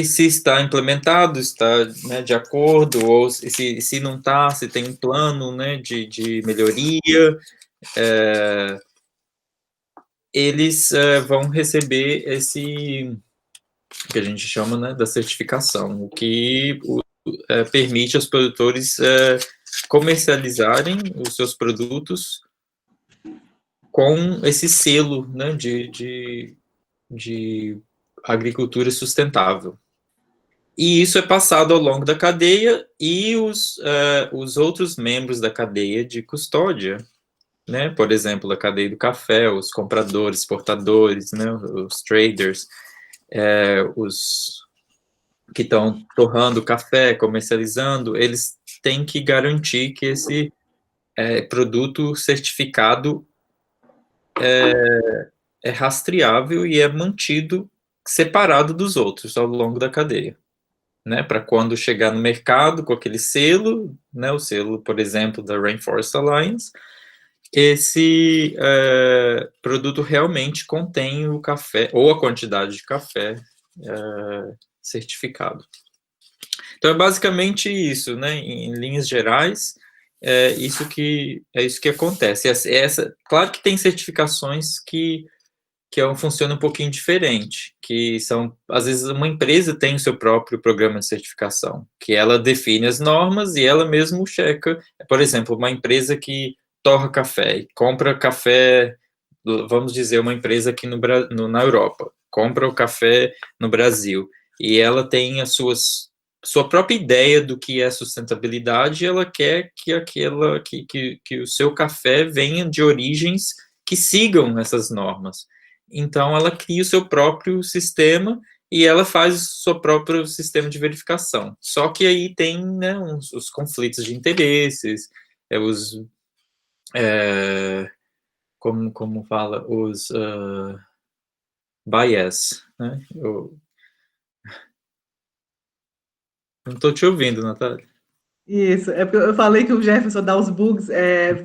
se está implementado, está, né, de acordo, ou se não está, se tem um plano, né, de melhoria, eles vão receber esse que a gente chama, né, da certificação, o que permite aos produtores comercializarem os seus produtos com esse selo, né, de agricultura sustentável. E isso é passado ao longo da cadeia e os outros membros da cadeia de custódia, né, por exemplo, a cadeia do café, os compradores, exportadores, né, os traders, os que estão torrando café, comercializando, eles têm que garantir que esse produto certificado é rastreável e é mantido separado dos outros ao longo da cadeia, né? Para quando chegar no mercado com aquele selo, né? O selo, por exemplo, da Rainforest Alliance, esse produto realmente contém o café ou a quantidade de café certificado. Então, é basicamente isso, né? Em linhas gerais, é isso que acontece. Claro que tem certificações que funcionam um pouquinho diferente, que são, às vezes, uma empresa tem o seu próprio programa de certificação, que ela define as normas e ela mesmo checa. Por exemplo, uma empresa que torra café e compra café, vamos dizer, uma empresa aqui na Europa, compra o café no Brasil, e ela tem sua própria ideia do que é sustentabilidade, ela quer que o seu café venha de origens que sigam essas normas. Então, ela cria o seu próprio sistema e ela faz o seu próprio sistema de verificação. Só que aí tem, né, os conflitos de interesses, como fala, os bias, né? Eu não estou te ouvindo, Natália. Isso, é porque eu falei que o Jefferson dá os bugs,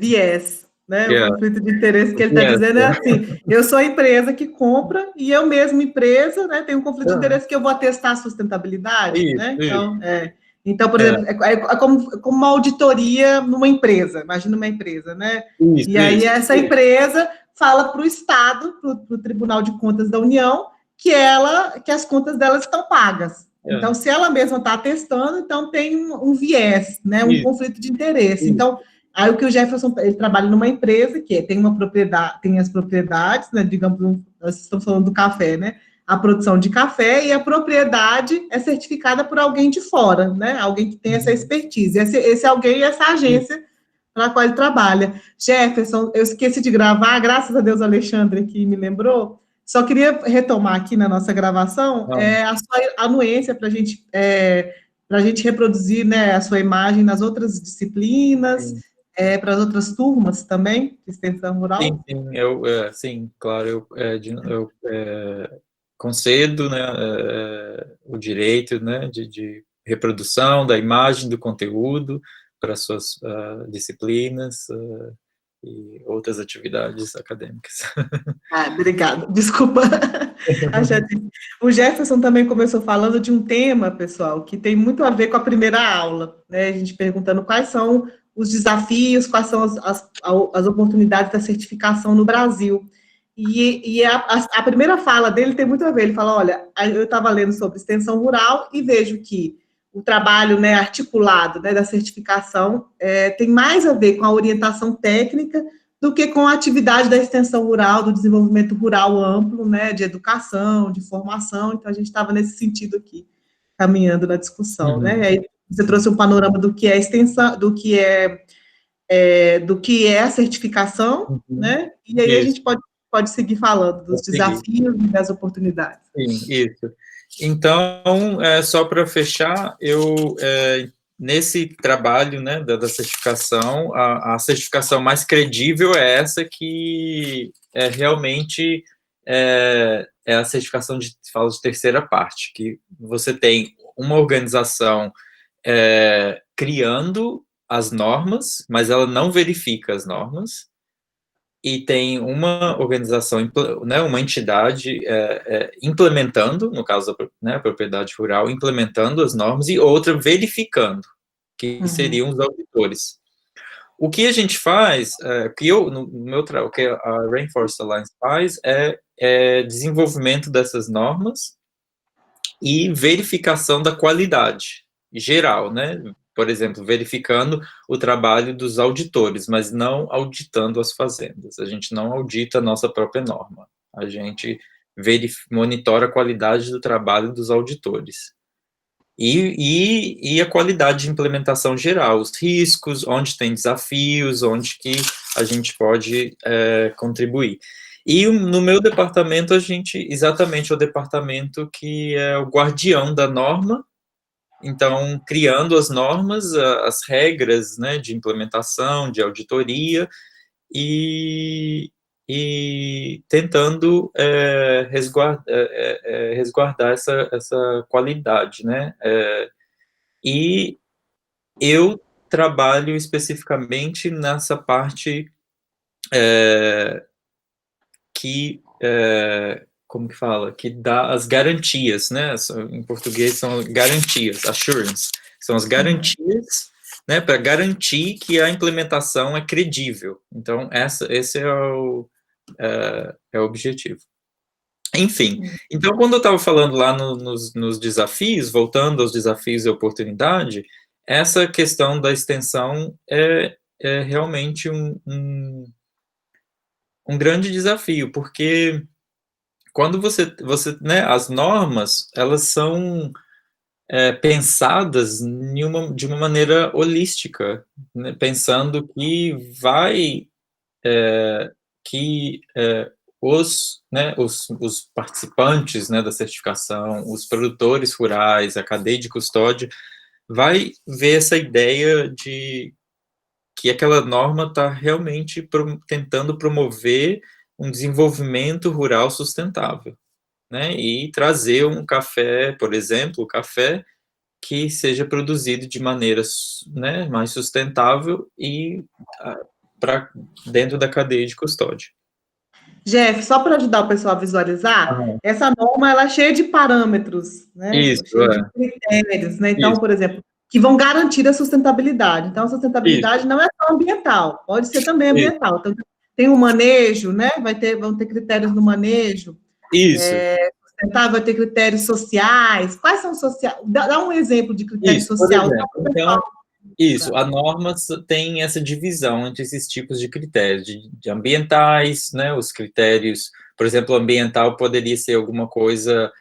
viés, né? O conflito de interesse que ele está dizendo é assim: eu sou a empresa que compra e eu mesma empresa, né? Tenho um conflito de interesse que eu vou atestar a sustentabilidade, né? Então, por exemplo, é como uma auditoria numa empresa. Imagina uma empresa, né? E aí essa empresa fala para o Estado, para o Tribunal de Contas da União, que as contas delas estão pagas. Então, se ela mesma está atestando, então tem um viés, né, um conflito de interesse. Então, aí o que o Jefferson, ele trabalha numa empresa que tem uma propriedade, tem as propriedades, né, digamos, nós estamos falando do café, né, a produção de café, e a propriedade é certificada por alguém de fora, né, alguém que tem essa expertise. Esse alguém é essa agência para a qual ele trabalha. Jefferson, eu esqueci de gravar, graças a Deus, Alexandre aqui me lembrou. Só queria retomar aqui na nossa gravação a sua anuência para a gente reproduzir, né, a sua imagem nas outras disciplinas, para as outras turmas também, de extensão rural. Sim, claro, eu concedo, né, o direito, né, de reprodução da imagem, do conteúdo para suas disciplinas e outras atividades acadêmicas. Obrigada. Desculpa. O Jefferson também começou falando de um tema, pessoal, que tem muito a ver com a primeira aula, né? A gente perguntando quais são os desafios, quais são as oportunidades da certificação no Brasil. E a primeira fala dele tem muito a ver. Ele fala: olha, eu estava lendo sobre extensão rural e vejo que o trabalho, né, articulado, né, da certificação tem mais a ver com a orientação técnica do que com a atividade da extensão rural, do desenvolvimento rural amplo, né, de educação, de formação. Então, a gente estava nesse sentido aqui, caminhando na discussão, né? E aí você trouxe um panorama do que é extensão, do que é a certificação, né? E aí a gente pode seguir falando dos desafios e das oportunidades. Sim, isso. Então, só para fechar, nesse trabalho, né, da certificação, a certificação mais credível é essa que realmente é a certificação fala de terceira parte, que você tem uma organização criando as normas, mas ela não verifica as normas, e tem uma organização, né, uma entidade implementando, no caso da, né, propriedade rural, implementando as normas, e outra verificando, que seriam os auditores. O que a gente faz, no meu trabalho, o que a Rainforest Alliance faz é desenvolvimento dessas normas e verificação da qualidade geral, né? Por exemplo, verificando o trabalho dos auditores, mas não auditando as fazendas. A gente não audita a nossa própria norma. A gente monitora a qualidade do trabalho dos auditores. E a qualidade de implementação geral, os riscos, onde tem desafios, onde que a gente pode contribuir. E no meu departamento, exatamente o departamento que é o guardião da norma, então, criando as normas, as regras, né, de implementação, de auditoria, e tentando resguardar essa qualidade, né? E eu trabalho especificamente nessa parte como que fala? Que dá as garantias, né? Em português são garantias, assurance. São as garantias, né? Para garantir que a implementação é credível. Então, esse é o objetivo. Enfim, então, quando eu estava falando lá nos desafios, voltando aos desafios e oportunidade, essa questão da extensão é realmente um grande desafio, porque quando né, as normas, elas são pensadas de uma maneira holística, né, pensando que os participantes, né, da certificação, os produtores rurais, a cadeia de custódia, vai ver essa ideia de que aquela norma está realmente tentando promover um desenvolvimento rural sustentável, né, e trazer um café, por exemplo, café que seja produzido de maneira, né, mais sustentável e para dentro da cadeia de custódia. Jeff, só para ajudar o pessoal a visualizar, essa norma ela é cheia de parâmetros, né? Isso, cheia de critérios, né? Então, por exemplo, que vão garantir a sustentabilidade. Então, a sustentabilidade não é só ambiental, pode ser também ambiental. Então, tem o manejo, né? Vão ter critérios no manejo. Isso. Sustentável, vai ter critérios sociais. Quais são sociais? Dá um exemplo de critério social. Então, isso, a norma tem essa divisão entre esses tipos de critérios, de ambientais, né, os critérios, por exemplo, ambiental poderia ser alguma coisa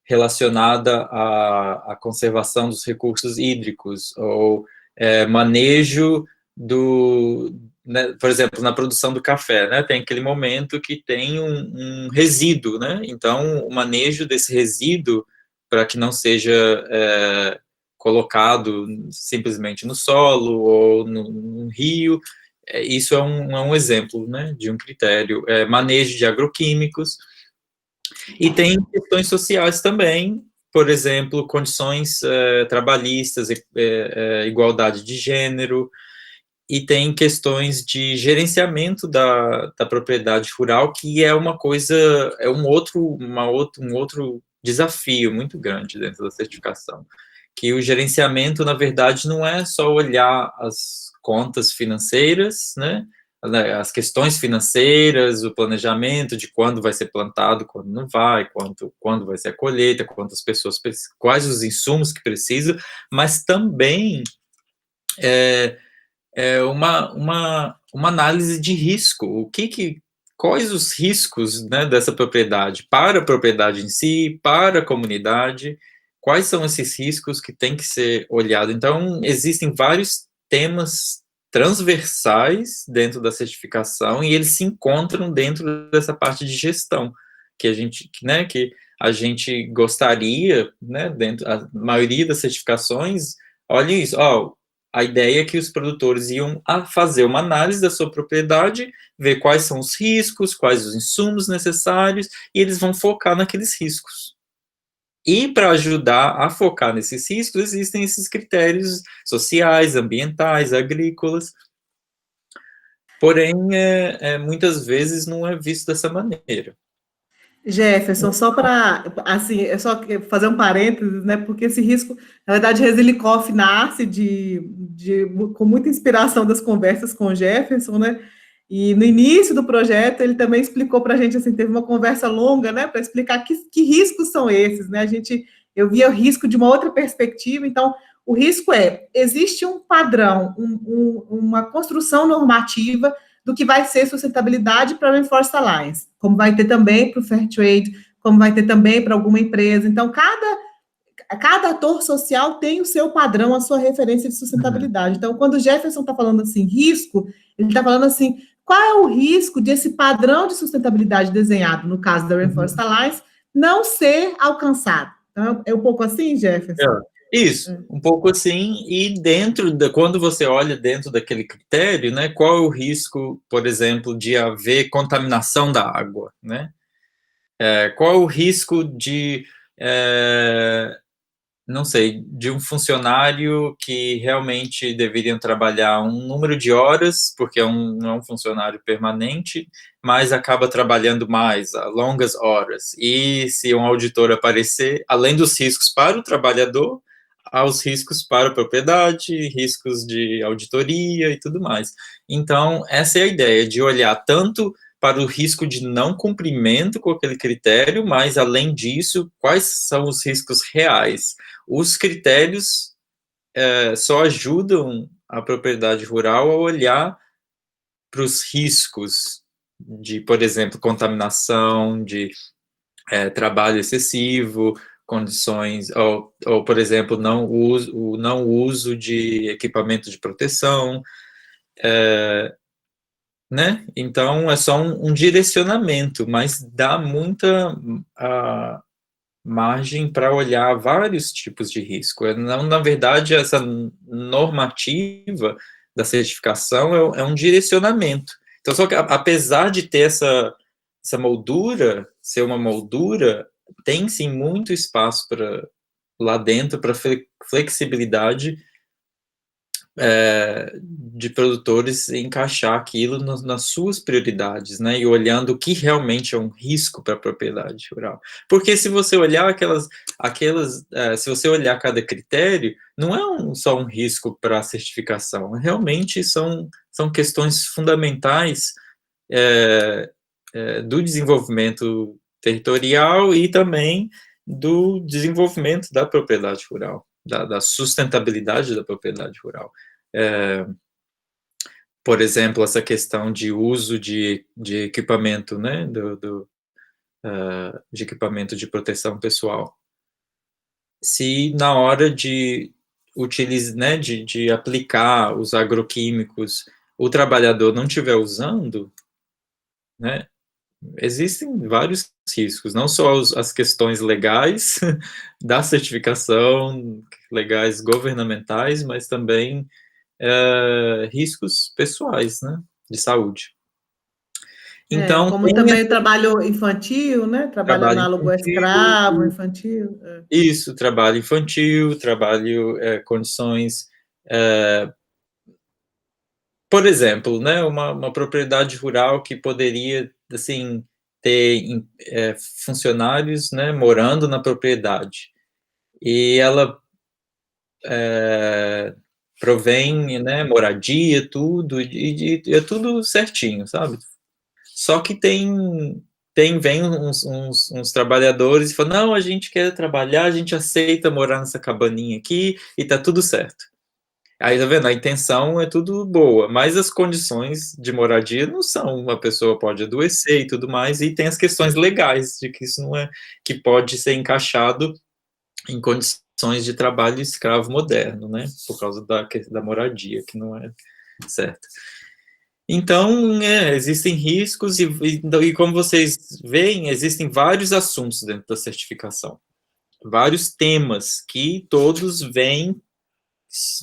relacionada à conservação dos recursos hídricos, ou manejo né, por exemplo, na produção do café, né, tem aquele momento que tem um resíduo, né, então o manejo desse resíduo para que não seja colocado simplesmente no solo ou no rio, isso é um exemplo, né, de um critério. Manejo de agroquímicos, e tem questões sociais também, por exemplo, condições trabalhistas, igualdade de gênero, e tem questões de gerenciamento da propriedade rural, que é uma coisa, é um outro desafio muito grande dentro da certificação, que o gerenciamento, na verdade, não é só olhar as contas financeiras, né, as questões financeiras, o planejamento de quando vai ser plantado, quando não vai, quando vai ser a colheita, quantas pessoas, quais os insumos que precisam, mas também uma análise de risco, quais os riscos, né, dessa propriedade para a propriedade em si, para a comunidade, quais são esses riscos que tem que ser olhado. Então, existem vários temas transversais dentro da certificação e eles se encontram dentro dessa parte de gestão que a gente gostaria, né, a maioria das certificações, olha isso, a ideia é que os produtores iam fazer uma análise da sua propriedade, ver quais são os riscos, quais os insumos necessários, e eles vão focar naqueles riscos. E para ajudar a focar nesses riscos, existem esses critérios sociais, ambientais, agrícolas. porém, muitas vezes não é visto dessa maneira. Jefferson, só para, assim, é só fazer um parênteses, né, porque esse risco, na verdade, Resilikoff nasce com muita inspiração das conversas com o Jefferson, né, e no início do projeto ele também explicou para a gente, assim, teve uma conversa longa, né, para explicar que riscos são esses, né, eu via o risco de uma outra perspectiva, então, o risco existe um padrão, uma construção normativa do que vai ser sustentabilidade para o Rainforest Alliance, como vai ter também para o Fair Trade, como vai ter também para alguma empresa. Então, cada ator social tem o seu padrão, a sua referência de sustentabilidade. Então, quando o Jefferson está falando assim, risco, ele está falando assim, qual é o risco desse padrão de sustentabilidade desenhado, no caso da Rainforest Alliance, não ser alcançado? Então, é um pouco assim, Jefferson? Isso, um pouco assim, e quando você olha dentro daquele critério, né, qual é o risco, por exemplo, de haver contaminação da água, né? Qual é o risco de, não sei, de um funcionário que realmente deveria trabalhar um número de horas, porque não é um funcionário permanente, mas acaba trabalhando mais, a longas horas. E se um auditor aparecer, além dos riscos para o trabalhador, há os riscos para a propriedade, riscos de auditoria e tudo mais. Então, essa é a ideia, de olhar tanto para o risco de não cumprimento com aquele critério, mas, além disso, quais são os riscos reais. Os critérios só ajudam a propriedade rural a olhar para os riscos de, por exemplo, contaminação, de trabalho excessivo, condições, ou por exemplo, o não uso de equipamento de proteção, né? Então, é só um direcionamento, mas dá muita margem para olhar vários tipos de risco. Não, na verdade, essa normativa da certificação é um direcionamento. Então, só que apesar de ter essa moldura, ser uma moldura, tem sim muito espaço lá dentro para flexibilidade de produtores encaixar aquilo nas suas prioridades, né, e olhando o que realmente é um risco para a propriedade rural. Porque se você olhar se você olhar cada critério, não é só um risco para a certificação, realmente são questões fundamentais do desenvolvimento territorial e também do desenvolvimento da propriedade rural, da sustentabilidade da propriedade rural. Por exemplo, essa questão de uso de equipamento, né, de equipamento de proteção pessoal. Se na hora de utilizar, né, de aplicar os agroquímicos, o trabalhador não estiver usando, né, existem vários riscos, não só as questões legais da certificação, legais governamentais, mas também riscos pessoais, né, de saúde. Então, como também o trabalho infantil, né, trabalho análogo a escravo, infantil. Isso, trabalho infantil, condições... por exemplo, né, uma propriedade rural que poderia, assim, ter funcionários, né, morando na propriedade, e ela provém, né, moradia, tudo, e é tudo certinho, sabe? Só que vem uns trabalhadores e falam, não, a gente quer trabalhar, a gente aceita morar nessa cabaninha aqui e tá tudo certo. Aí, tá vendo? A intenção é tudo boa, mas as condições de moradia não são. Uma pessoa pode adoecer e tudo mais, e tem as questões legais de que isso não é, que pode ser encaixado em condições de trabalho escravo moderno, né? Por causa da moradia, que não é certo. Então, existem riscos e como vocês veem, existem vários assuntos dentro da certificação. Vários temas que todos vêm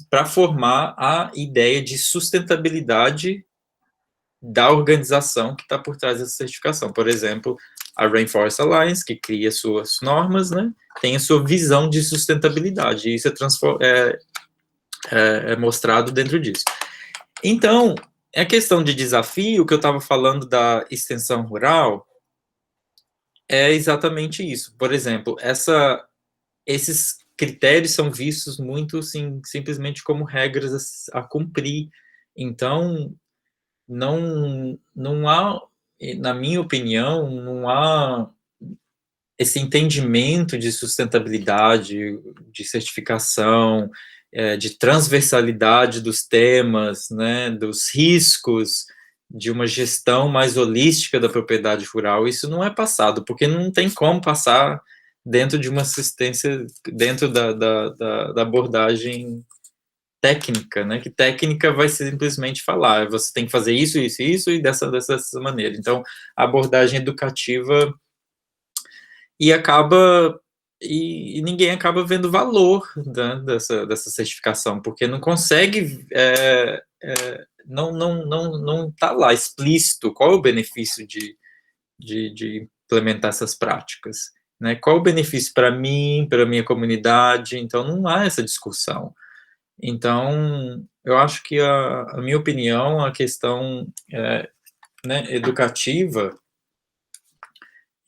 para formar a ideia de sustentabilidade da organização que está por trás dessa certificação. Por exemplo, a Rainforest Alliance, que cria suas normas, né, tem a sua visão de sustentabilidade, e isso é mostrado dentro disso. Então, a questão de desafio, que eu estava falando da extensão rural, é exatamente isso. Por exemplo, esses critérios são vistos muito, simplesmente como regras a cumprir. Então, não há, na minha opinião, não há esse entendimento de sustentabilidade, de certificação, de transversalidade dos temas, né, dos riscos, de uma gestão mais holística da propriedade rural. Isso não é passado, porque não tem como passar dentro de uma assistência, dentro da abordagem técnica, né? Que técnica vai simplesmente falar, você tem que fazer isso, isso, isso, e dessa maneira. Então, a abordagem educativa e ninguém acaba vendo valor, né, dessa certificação, porque não consegue, não está lá explícito qual é o benefício de implementar essas práticas, né? Qual o benefício para mim, para a minha comunidade? Então, não há essa discussão. Então, eu acho que, a minha opinião, a questão né, educativa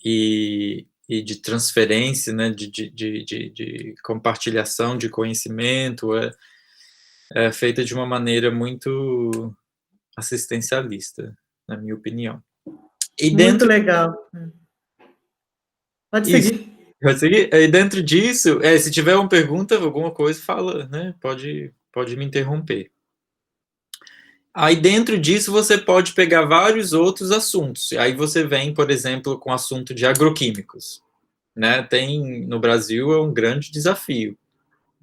e de transferência, né, de compartilhação de conhecimento é feita de uma maneira muito assistencialista, na minha opinião. E Muito dentro legal. Pode isso, seguir. pode seguir? E dentro disso, se tiver uma pergunta, alguma coisa, fala, né? Pode me interromper. Aí dentro disso você pode pegar vários outros assuntos. Aí você vem, por exemplo, com o assunto de agroquímicos, né? Tem no Brasil é um grande desafio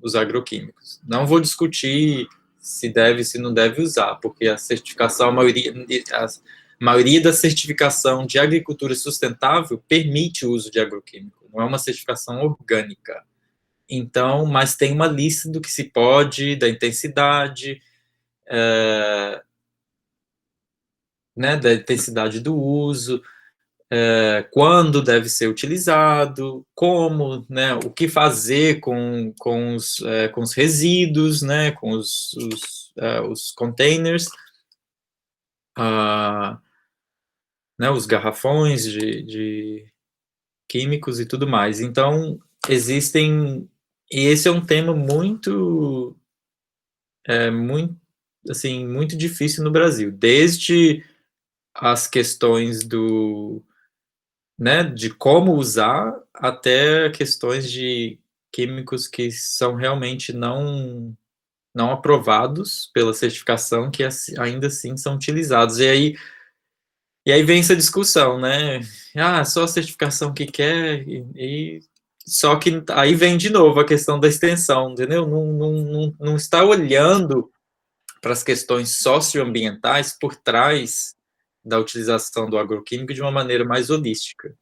os agroquímicos. Não vou discutir se deve, se não deve usar, porque a certificação, a maioria da certificação de agricultura sustentável permite o uso de agroquímico. Não é uma certificação orgânica. Então, mas tem uma lista do que se pode, da intensidade, né, da intensidade do uso, quando deve ser utilizado, como, né, o que fazer com os resíduos, né, com os containers, né, os garrafões de químicos e tudo mais. Então, e esse é um tema muito, assim, muito difícil no Brasil, desde as questões né, de como usar, até questões de químicos que são realmente não aprovados pela certificação, que ainda assim são utilizados. E aí vem essa discussão, né? Só a certificação que quer, só que aí vem de novo a questão da extensão, entendeu? Não está olhando para as questões socioambientais por trás da utilização do agroquímico de uma maneira mais holística.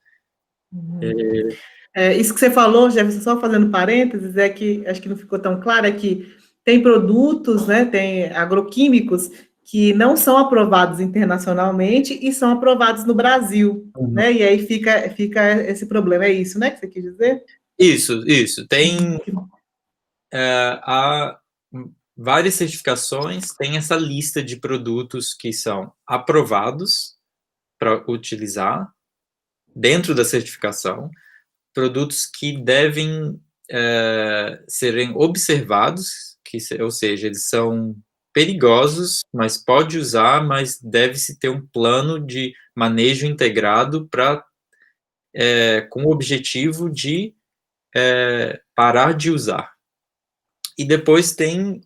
Isso que você falou, Jefferson, só fazendo parênteses, é que acho que não ficou tão claro, é que tem produtos, né, tem agroquímicos que não são aprovados internacionalmente e são aprovados no Brasil, né? E aí fica esse problema, é isso, né, que você quis dizer? Isso. Tem há várias certificações, tem essa lista de produtos que são aprovados para utilizar dentro da certificação, produtos que devem serem observados, ou seja, eles são perigosos, mas pode usar, mas deve-se ter um plano de manejo integrado com o objetivo de parar de usar. E depois tem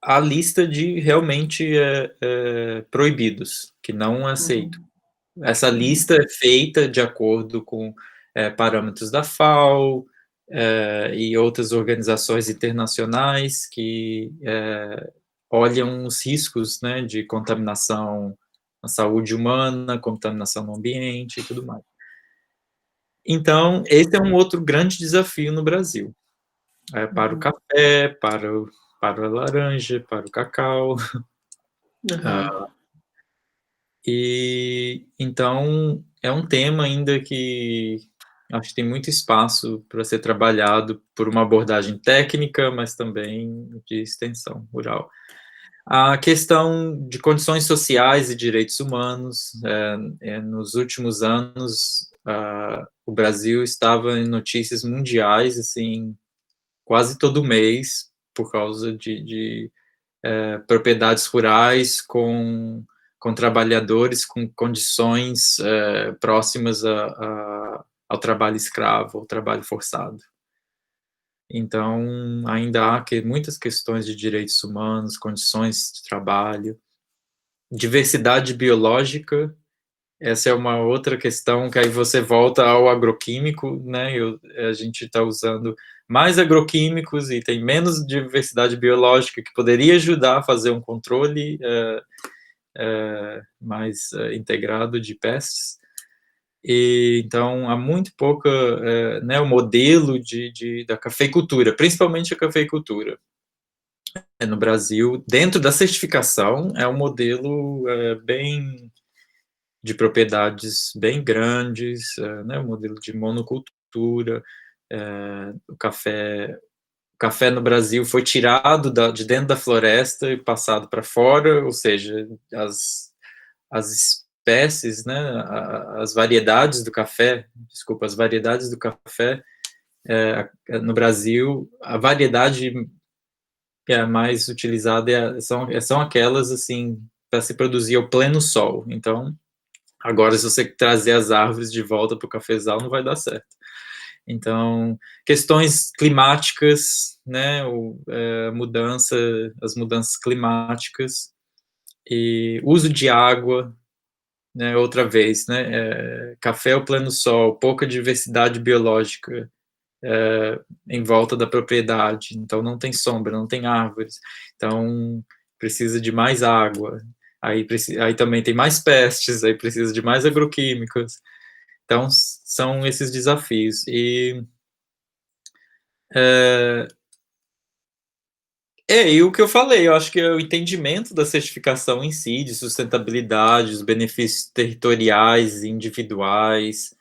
a lista de realmente proibidos, que não é aceito. Essa lista é feita de acordo com parâmetros da FAO e outras organizações internacionais que olham os riscos, né, de contaminação na saúde humana, contaminação no ambiente e tudo mais. Então, esse é um outro grande desafio no Brasil, para o café, para a laranja, para o cacau. E então é um tema ainda que acho que tem muito espaço para ser trabalhado por uma abordagem técnica, mas também de extensão rural. A questão de condições sociais e direitos humanos, nos últimos anos, o Brasil estava em notícias mundiais, assim, quase todo mês, por causa de propriedades rurais com trabalhadores com condições próximas ao trabalho escravo, ao trabalho forçado. Então, ainda há muitas questões de direitos humanos, condições de trabalho, diversidade biológica. Essa é uma outra questão que aí você volta ao agroquímico, né? A gente está usando mais agroquímicos e tem menos diversidade biológica, que poderia ajudar a fazer um controle mais integrado de pestes. E, então, há muito pouca, né, o modelo da cafeicultura, principalmente a cafeicultura. No Brasil, dentro da certificação, é um modelo bem de propriedades bem grandes, né, um modelo de monocultura. O café no Brasil foi tirado de dentro da floresta e passado para fora, ou seja, as espécies, né, as variedades do café, as variedades do café no Brasil, a variedade que é a mais utilizada são aquelas, assim, para se produzir ao pleno sol. Então, agora, se você trazer as árvores de volta para o cafezal, não vai dar certo. Então, questões climáticas, né, as mudanças climáticas e uso de água, né, outra vez, né, café ao pleno sol, pouca diversidade biológica em volta da propriedade, então não tem sombra, não tem árvores, então precisa de mais água, aí também tem mais pestes, aí precisa de mais agroquímicos, então são esses desafios, e o que eu falei, eu acho que é o entendimento da certificação em si, de sustentabilidade, os benefícios territoriais, individuais,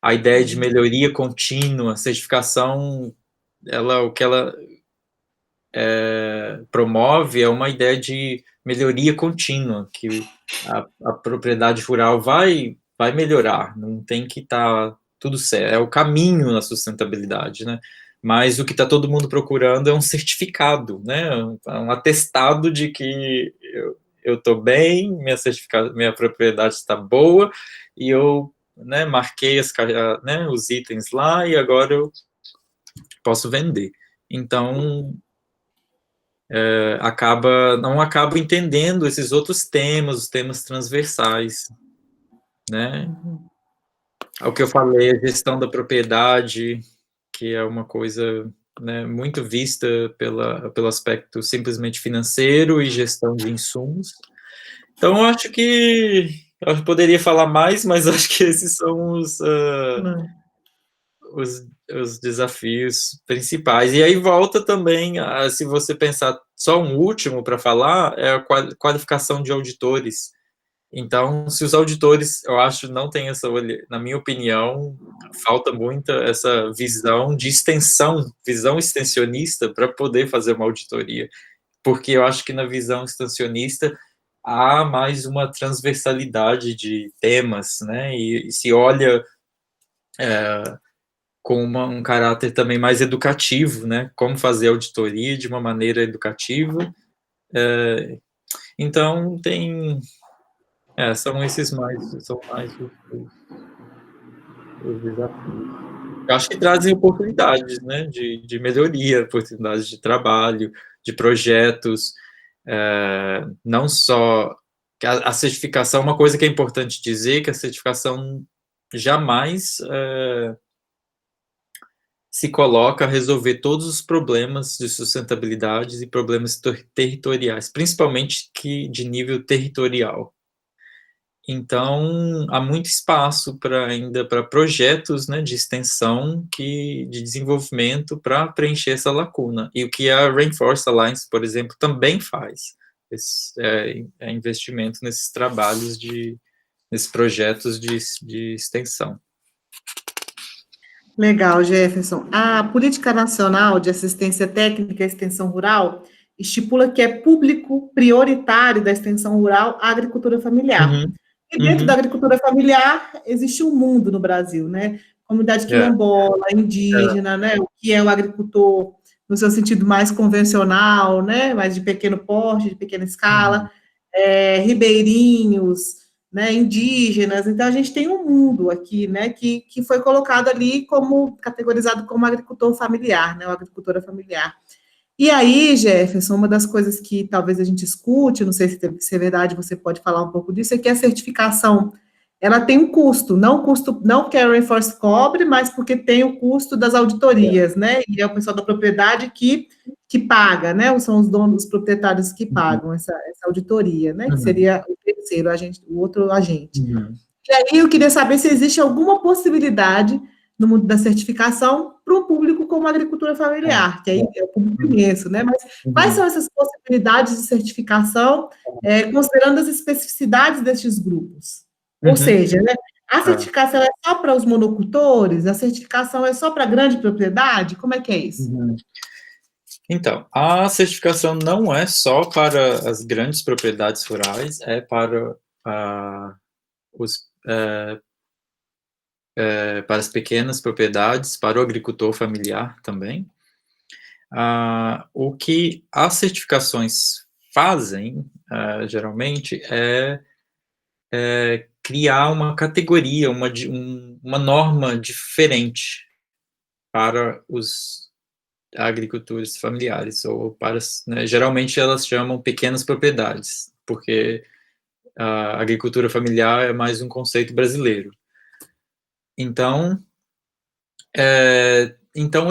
a ideia de melhoria contínua, a certificação, o que ela promove é uma ideia de melhoria contínua, que a propriedade rural vai melhorar, não tem que estar tudo certo, é o caminho na sustentabilidade, né? Mas o que está todo mundo procurando é um certificado, né? Um atestado de que eu estou bem, minha propriedade está boa, e eu, né, marquei né, os itens lá, e agora eu posso vender. Então, não acaba entendendo esses outros temas, os temas transversais, né? O que eu falei, a gestão da propriedade, que é uma coisa, né, muito vista pelo aspecto simplesmente financeiro e gestão de insumos. Então, eu acho que eu poderia falar mais, mas acho que esses são os desafios principais. E aí volta também, se você pensar só um último para falar, é a qualificação de auditores. Então, se os auditores, eu acho, não têm na minha opinião, falta muito essa visão de extensão, visão extensionista para poder fazer uma auditoria. Porque eu acho que na visão extensionista há mais uma transversalidade de temas, né? E se olha com um caráter também mais educativo, né? Como fazer auditoria de uma maneira educativa. Então, são mais os desafios. Eu acho que trazem oportunidades, né? De melhoria, oportunidades de trabalho, de projetos, não só a certificação, uma coisa que é importante dizer, que a certificação jamais se coloca a resolver todos os problemas de sustentabilidade e problemas territoriais, principalmente de nível territorial. Então, há muito espaço ainda para projetos, né, de extensão, de desenvolvimento para preencher essa lacuna. E o que a Rainforest Alliance, por exemplo, também faz, investimento nesses trabalhos, nesses projetos de extensão. Legal, Jefferson. A Política Nacional de Assistência Técnica e Extensão Rural, estipula que é público prioritário da extensão rural a agricultura familiar. E dentro da agricultura familiar existe um mundo no Brasil, né? Comunidade quilombola, indígena, né? O que é o agricultor no seu sentido mais convencional, né? Mais de pequeno porte, de pequena escala, ribeirinhos, né? Indígenas. Então a gente tem um mundo aqui, né? Que foi colocado ali como categorizado como agricultor familiar, né? Ou agricultora familiar. E aí, Jefferson, uma das coisas que talvez a gente escute, não sei se é verdade, você pode falar um pouco disso, é que a certificação, ela tem um custo, não que a Rainforest cobre, mas porque tem o custo das auditorias, né? E é o pessoal da propriedade que paga, né? Ou são os donos, os proprietários que pagam essa auditoria, né? Que seria o terceiro agente, o outro agente. E aí eu queria saber se existe alguma possibilidade no mundo da certificação para um público como a agricultura familiar, que aí é o público imenso, né? Mas quais são essas possibilidades de certificação, considerando as especificidades destes grupos? Ou seja, né, a certificação é só para os monocultores? A certificação é só para a grande propriedade? Como é que é isso? Então, a certificação não é só para as grandes propriedades rurais, é para para as pequenas propriedades, para o agricultor familiar também. O que as certificações fazem, geralmente, é criar uma categoria, uma norma diferente para os agricultores familiares, ou para, né, geralmente elas chamam pequenas propriedades, porque a agricultura familiar é mais um conceito brasileiro. Então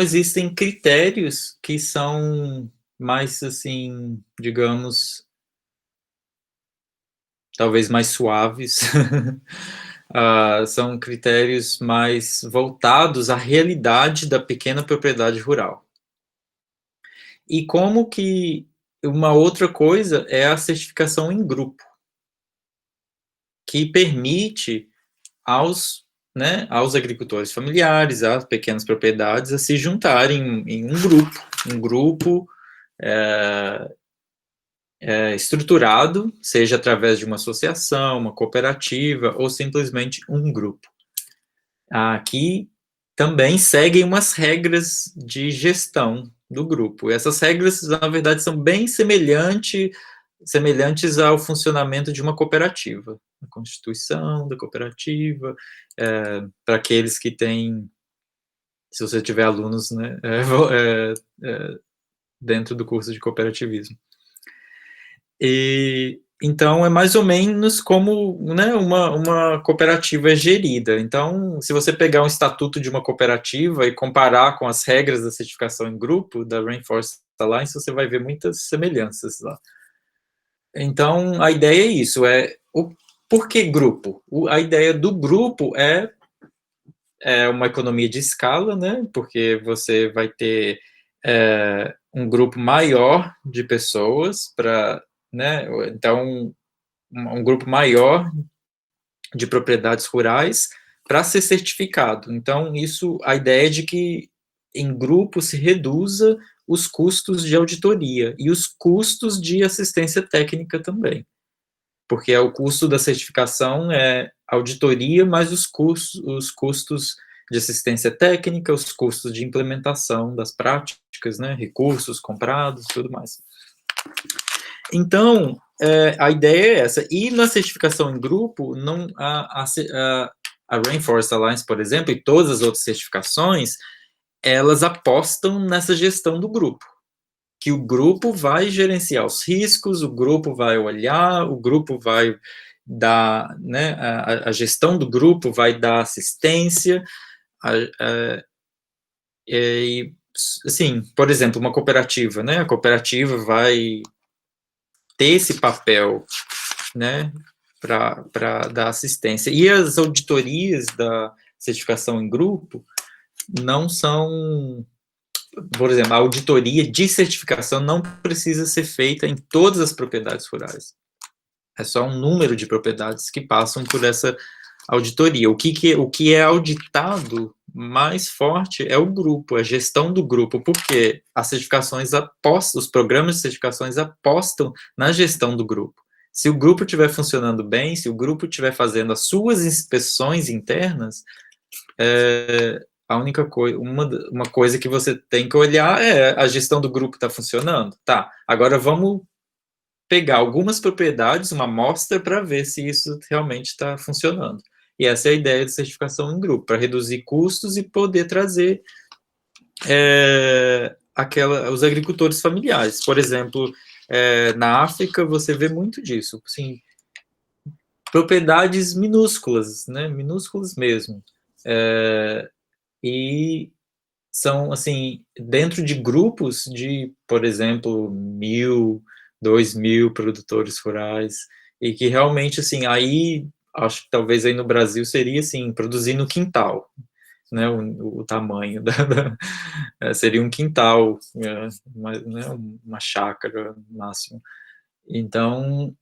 existem critérios que são mais, assim, digamos, talvez mais suaves, são critérios mais voltados à realidade da pequena propriedade rural. E como que uma outra coisa é a certificação em grupo, que permite aos agricultores familiares, às pequenas propriedades, a se juntarem em um grupo estruturado, seja através de uma associação, uma cooperativa, ou simplesmente um grupo. Aqui também seguem umas regras de gestão do grupo. Essas regras, na verdade, são bem semelhantes ao funcionamento de uma cooperativa. A constituição da cooperativa, para aqueles que têm, se você tiver alunos, né, dentro do curso de cooperativismo. Então, é mais ou menos como, né, uma cooperativa é gerida. Então, se você pegar um estatuto de uma cooperativa e comparar com as regras da certificação em grupo, da Rainforest Alliance, você vai ver muitas semelhanças lá. Então, a ideia é isso, por que grupo? A ideia do grupo é uma economia de escala, né, porque você vai ter um grupo maior de pessoas né, então um grupo maior de propriedades rurais para ser certificado. Então, a ideia é de que em grupo se reduza os custos de auditoria e os custos de assistência técnica também, porque o custo da certificação é auditoria, mais os custos de assistência técnica, os custos de implementação das práticas, né, recursos comprados, tudo mais. Então, a ideia é essa. E na certificação em grupo, a Rainforest Alliance, por exemplo, e todas as outras certificações, elas apostam nessa gestão do grupo, que o grupo vai gerenciar os riscos, o grupo vai olhar, o grupo vai dar, né, a gestão do grupo vai dar assistência, e, assim, por exemplo, uma cooperativa, né, a cooperativa vai ter esse papel, né, para dar assistência. E as auditorias da certificação em grupo não são, por exemplo, a auditoria de certificação não precisa ser feita em todas as propriedades rurais. É só um número de propriedades que passam por essa auditoria. O que é auditado mais forte é o grupo, a gestão do grupo, porque as certificações apostam, os programas de certificações apostam na gestão do grupo. Se o grupo estiver funcionando bem, se o grupo estiver fazendo as suas inspeções internas, a única coisa, uma coisa que você tem que olhar é a gestão do grupo está funcionando? Tá, agora vamos pegar algumas propriedades, uma amostra, para ver se isso realmente está funcionando. E essa é a ideia de certificação em grupo, para reduzir custos e poder trazer os agricultores familiares. Por exemplo, na África, você vê muito disso, assim, propriedades minúsculas, né, minúsculas mesmo, e são, assim, dentro de grupos de, por exemplo, 1.000, 2.000 produtores rurais, e que realmente, assim, aí, acho que talvez aí no Brasil seria, assim, produzir no quintal, né, o tamanho seria um quintal, uma chácara, no máximo. Então,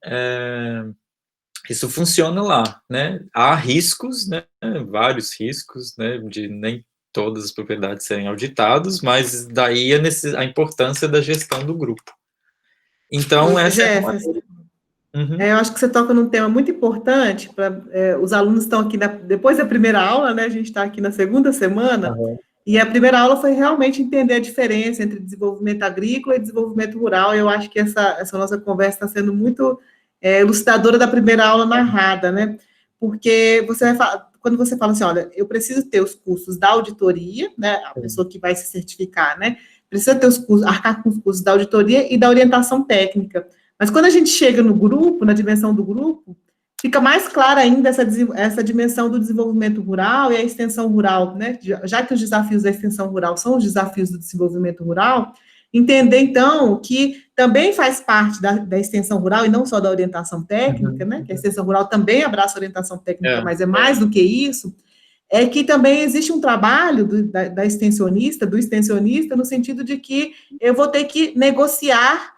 isso funciona lá, né? Há riscos, né? Vários riscos, né? De nem todas as propriedades serem auditadas, mas daí a importância da gestão do grupo. Então, essa é uma... Eu acho que você toca num tema muito importante. Os alunos estão aqui depois da primeira aula, né? A gente está aqui na segunda semana, e a primeira aula foi realmente entender a diferença entre desenvolvimento agrícola e desenvolvimento rural. Eu acho que essa nossa conversa está sendo muito elucidadora da primeira aula narrada, né? Porque quando você fala assim, olha, eu preciso ter os custos da auditoria, né? A pessoa que vai se certificar, né? Precisa ter os custos, arcar com os custos da auditoria e da orientação técnica. Mas quando a gente chega no grupo, na dimensão do grupo, fica mais clara ainda essa dimensão do desenvolvimento rural e a extensão rural, né? Já que os desafios da extensão rural são os desafios do desenvolvimento rural, entender, então, que também faz parte da extensão rural e não só da orientação técnica, né? Que a extensão rural também abraça a orientação técnica, mas é mais do que isso, é que também existe um trabalho do extensionista, no sentido de que eu vou ter que negociar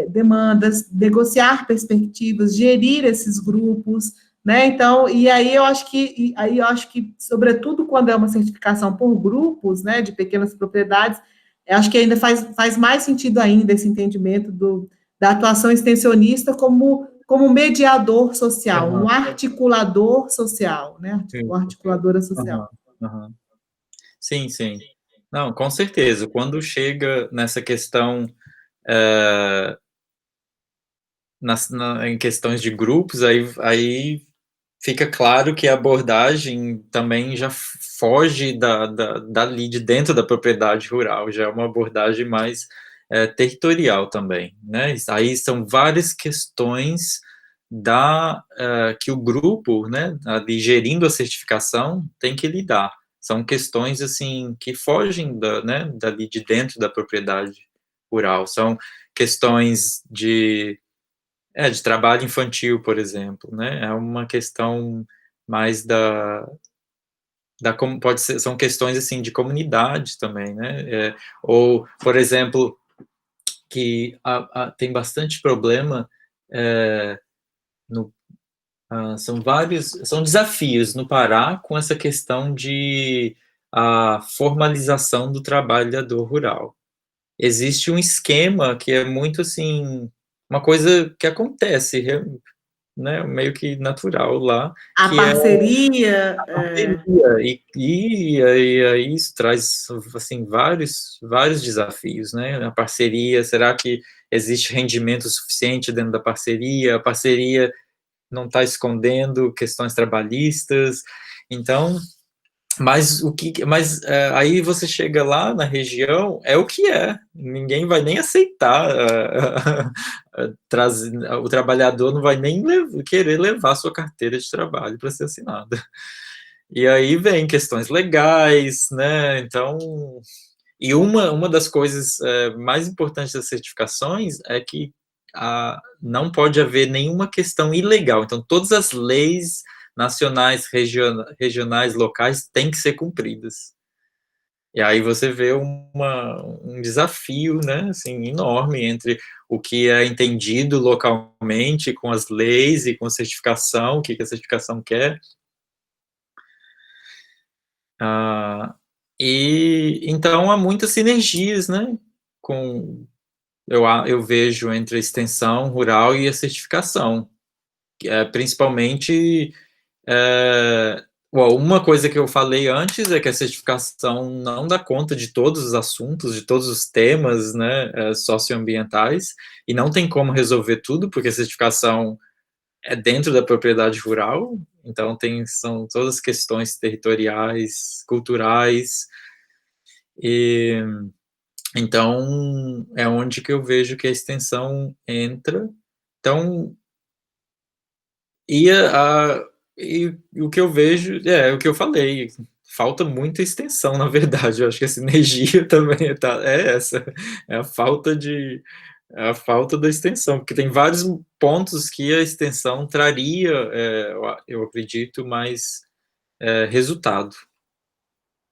demandas, negociar perspectivas, gerir esses grupos, né? Então, e aí eu acho que, sobretudo quando é uma certificação por grupos, né, de pequenas propriedades, eu acho que ainda faz mais sentido ainda esse entendimento da atuação extensionista como mediador social, um articulador social, né? Uma articuladora social. Sim, sim. Não, com certeza. Quando chega nessa questão, em questões de grupos, aí fica claro que a abordagem também já foge dali de dentro da propriedade rural, já é uma abordagem mais territorial também, né? Aí são várias questões que o grupo, né, ali gerindo a certificação, tem que lidar. São questões, assim, que fogem né, dali de dentro da propriedade rural. São questões de trabalho infantil, por exemplo, né? É uma questão mais pode ser, são questões assim de comunidade também, né? Ou, por exemplo, que tem bastante problema são desafios no Pará com essa questão de a formalização do trabalhador rural. Existe um esquema que é muito assim, uma coisa que acontece, né, meio que natural lá, A que parceria, é a parceria, e aí isso traz, assim, vários desafios, né, a parceria, será que existe rendimento suficiente dentro da parceria? A parceria não está escondendo questões trabalhistas, então, mas aí você chega lá na região, é o que é, ninguém vai nem aceitar, o trabalhador não vai nem querer levar sua carteira de trabalho para ser assinada. E aí vem questões legais, né, então... E uma das coisas mais importantes das certificações é que não pode haver nenhuma questão ilegal. Então, todas as leis nacionais, regionais, locais têm que ser cumpridas. E aí você vê um desafio, né, assim, enorme entre o que é entendido localmente com as leis e com a certificação, o que a certificação quer. E então há muitas sinergias, né, eu vejo entre a extensão rural e a certificação, principalmente, uma coisa que eu falei antes é que a certificação não dá conta de todos os assuntos, de todos os temas, né, socioambientais, e não tem como resolver tudo, porque a certificação é dentro da propriedade rural, então são todas as questões territoriais, culturais, e então é onde que eu vejo que a extensão entra. Então, e, e o que eu vejo é o que eu falei, falta muita extensão, na verdade. Eu acho que essa energia também é essa, é a falta da extensão, porque tem vários pontos que a extensão traria, eu acredito, mais resultado.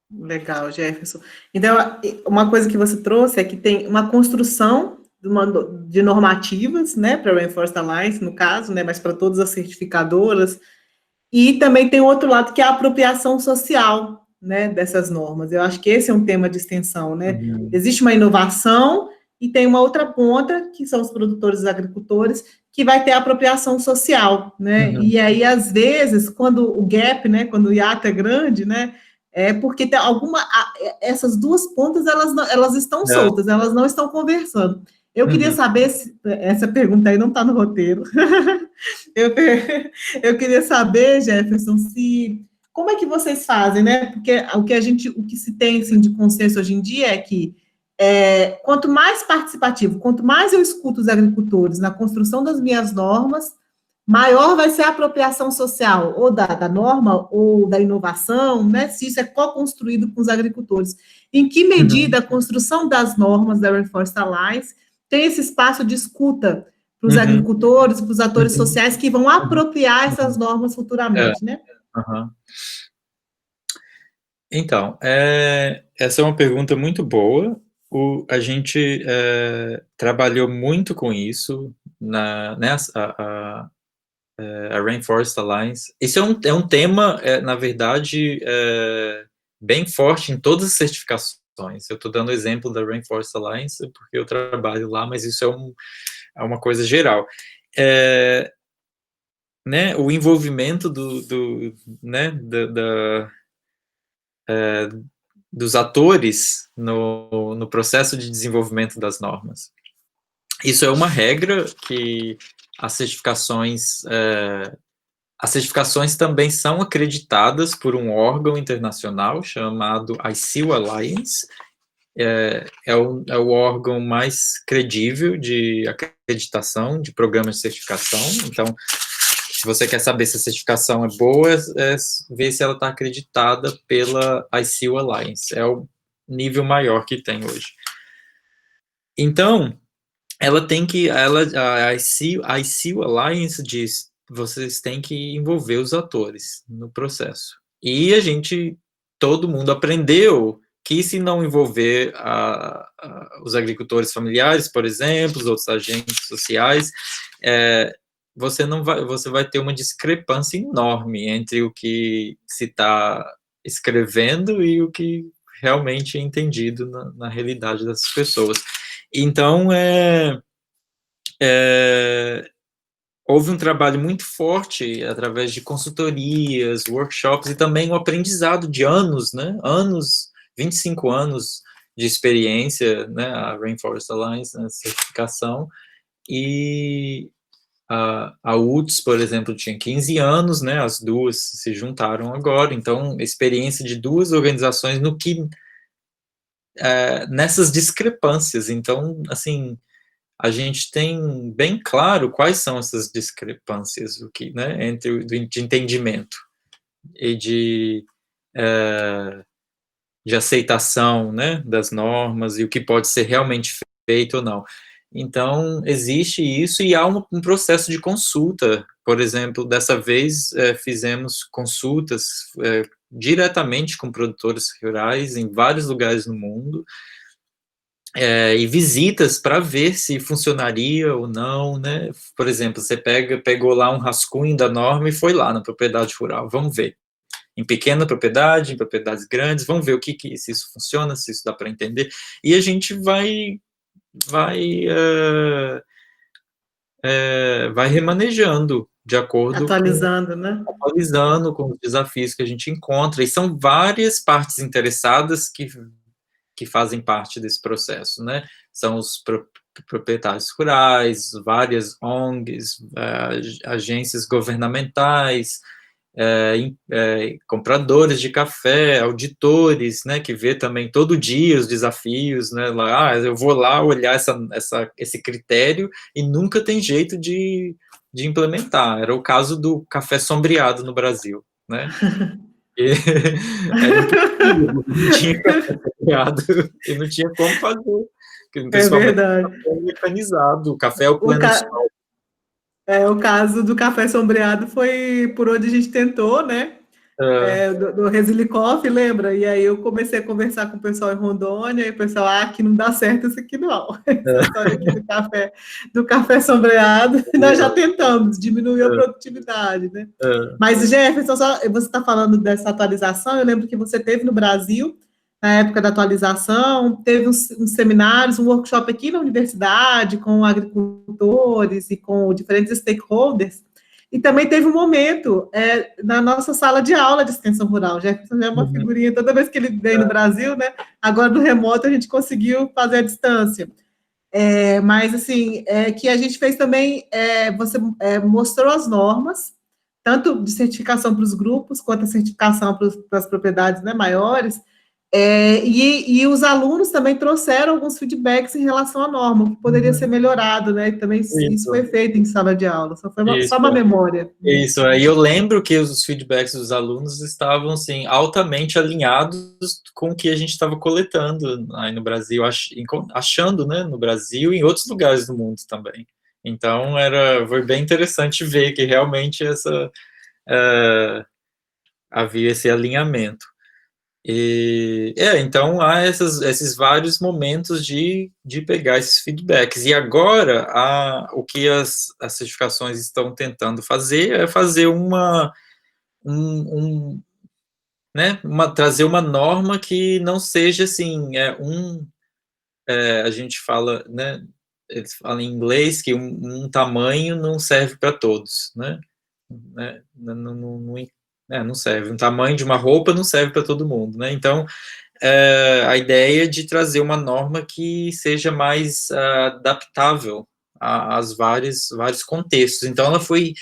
Legal, Jefferson. Então, uma coisa que você trouxe é que tem uma construção de normativas, né, para Rainforest Alliance, no caso, né, mas para todas as certificadoras, e também tem outro lado que é a apropriação social, né, dessas normas. Eu acho que esse é um tema de extensão, né? Uhum. Existe uma inovação e tem uma outra ponta, que são os produtores e agricultores, que vai ter a apropriação social, né? Uhum. E aí, às vezes, quando o gap, né, quando o hiato é grande, né, é porque tem essas duas pontas, elas estão soltas, elas não estão conversando. Eu queria saber se essa pergunta aí não está no roteiro. Eu queria saber, Jefferson, como é que vocês fazem, né? Porque o que se tem assim, de consenso hoje em dia é que quanto mais participativo, quanto mais eu escuto os agricultores na construção das minhas normas, maior vai ser a apropriação social, ou da norma, ou da inovação, né? Se isso é co-construído com os agricultores. Em que medida a construção das normas da Rainforest Alliance tem esse espaço de escuta para os agricultores, para os atores sociais que vão apropriar essas normas futuramente, né? Então, essa é uma pergunta muito boa. A gente trabalhou muito com isso a Rainforest Alliance. Isso é um tema, na verdade, bem forte em todas as certificações. Eu estou dando o exemplo da Rainforest Alliance porque eu trabalho lá, mas isso é uma coisa geral. Né, o envolvimento dos atores no processo de desenvolvimento das normas. Isso é uma regra que as certificações também são acreditadas por um órgão internacional chamado ICIL Alliance. É o órgão mais credível de acreditação de programas de certificação. Então, se você quer saber se a certificação é boa, ver se ela está acreditada pela ICIL Alliance. É o nível maior que tem hoje. Então, a ICIL Alliance diz, vocês têm que envolver os atores no processo. E todo mundo aprendeu que se não envolver os agricultores familiares, por exemplo, os outros agentes sociais, você vai ter uma discrepância enorme entre o que se está escrevendo e o que realmente é entendido na realidade dessas pessoas. Então, houve um trabalho muito forte através de consultorias, workshops e também um aprendizado de anos, né? 25 anos de experiência, né? A Rainforest Alliance, né? Certificação, e a UTS, por exemplo, tinha 15 anos, né? As duas se juntaram agora, então, experiência de duas organizações nessas discrepâncias. Então, assim, a gente tem bem claro quais são essas discrepâncias, né, de entendimento e de aceitação, né, das normas e o que pode ser realmente feito ou não. Então, existe isso e há um processo de consulta. Por exemplo, dessa vez fizemos consultas diretamente com produtores rurais em vários lugares no mundo, e visitas para ver se funcionaria ou não, né? Por exemplo, você pegou lá um rascunho da norma e foi lá na propriedade rural, vamos ver. em pequena propriedade, em propriedades grandes, vamos ver se isso funciona, se isso dá para entender, e a gente vai remanejando de acordo atualizando, né? Atualizando com os desafios que a gente encontra, e são várias partes interessadas que fazem parte desse processo, né? São os proprietários rurais, várias ONGs, agências governamentais, compradores de café, auditores, né, que vê também todo dia os desafios, né, lá, eu vou lá olhar esse critério e nunca tem jeito de implementar. Era o caso do café sombreado no Brasil, né? E, era impossível, não tinha café sombreado e não tinha como fazer, principalmente verdade. o café mecanizado, o café ao pleno sol. O caso do café sombreado foi por onde a gente tentou, né? Do Resilicoff, lembra? E aí eu comecei a conversar com o pessoal em Rondônia, e o pessoal, aqui não dá certo isso aqui não. Essa história aqui do café sombreado, nós já tentamos diminuir a produtividade, né? Mas, Jefferson, você está falando dessa atualização, eu lembro que você teve no Brasil, na época da atualização, teve uns seminários, um workshop aqui na universidade, com agricultores e com diferentes stakeholders, e também teve um momento na nossa sala de aula de extensão rural. Jefferson já é uma figurinha, toda vez que ele vem no Brasil, né? Agora no remoto a gente conseguiu fazer a distância. Mas, assim, que a gente fez também, você mostrou as normas, tanto de certificação para os grupos, quanto a certificação para as propriedades, né, maiores, e os alunos também trouxeram alguns feedbacks em relação à norma, o que poderia ser melhorado, né? E também isso foi feito em sala de aula, só uma memória. Isso, aí eu lembro que os feedbacks dos alunos estavam, assim, altamente alinhados com o que a gente estava coletando aí no Brasil, achando, né, no Brasil e em outros lugares do mundo também. Então, foi bem interessante ver que realmente havia esse alinhamento. Então há esses vários momentos de pegar esses feedbacks. E agora, o que as certificações estão tentando fazer é fazer né, trazer uma norma que não seja assim, a gente fala, né, eles falam em inglês que um tamanho não serve para todos, né? Não serve. Um tamanho de uma roupa não serve para todo mundo, né? Então, a ideia de trazer uma norma que seja mais adaptável aos vários contextos. Então, ela foi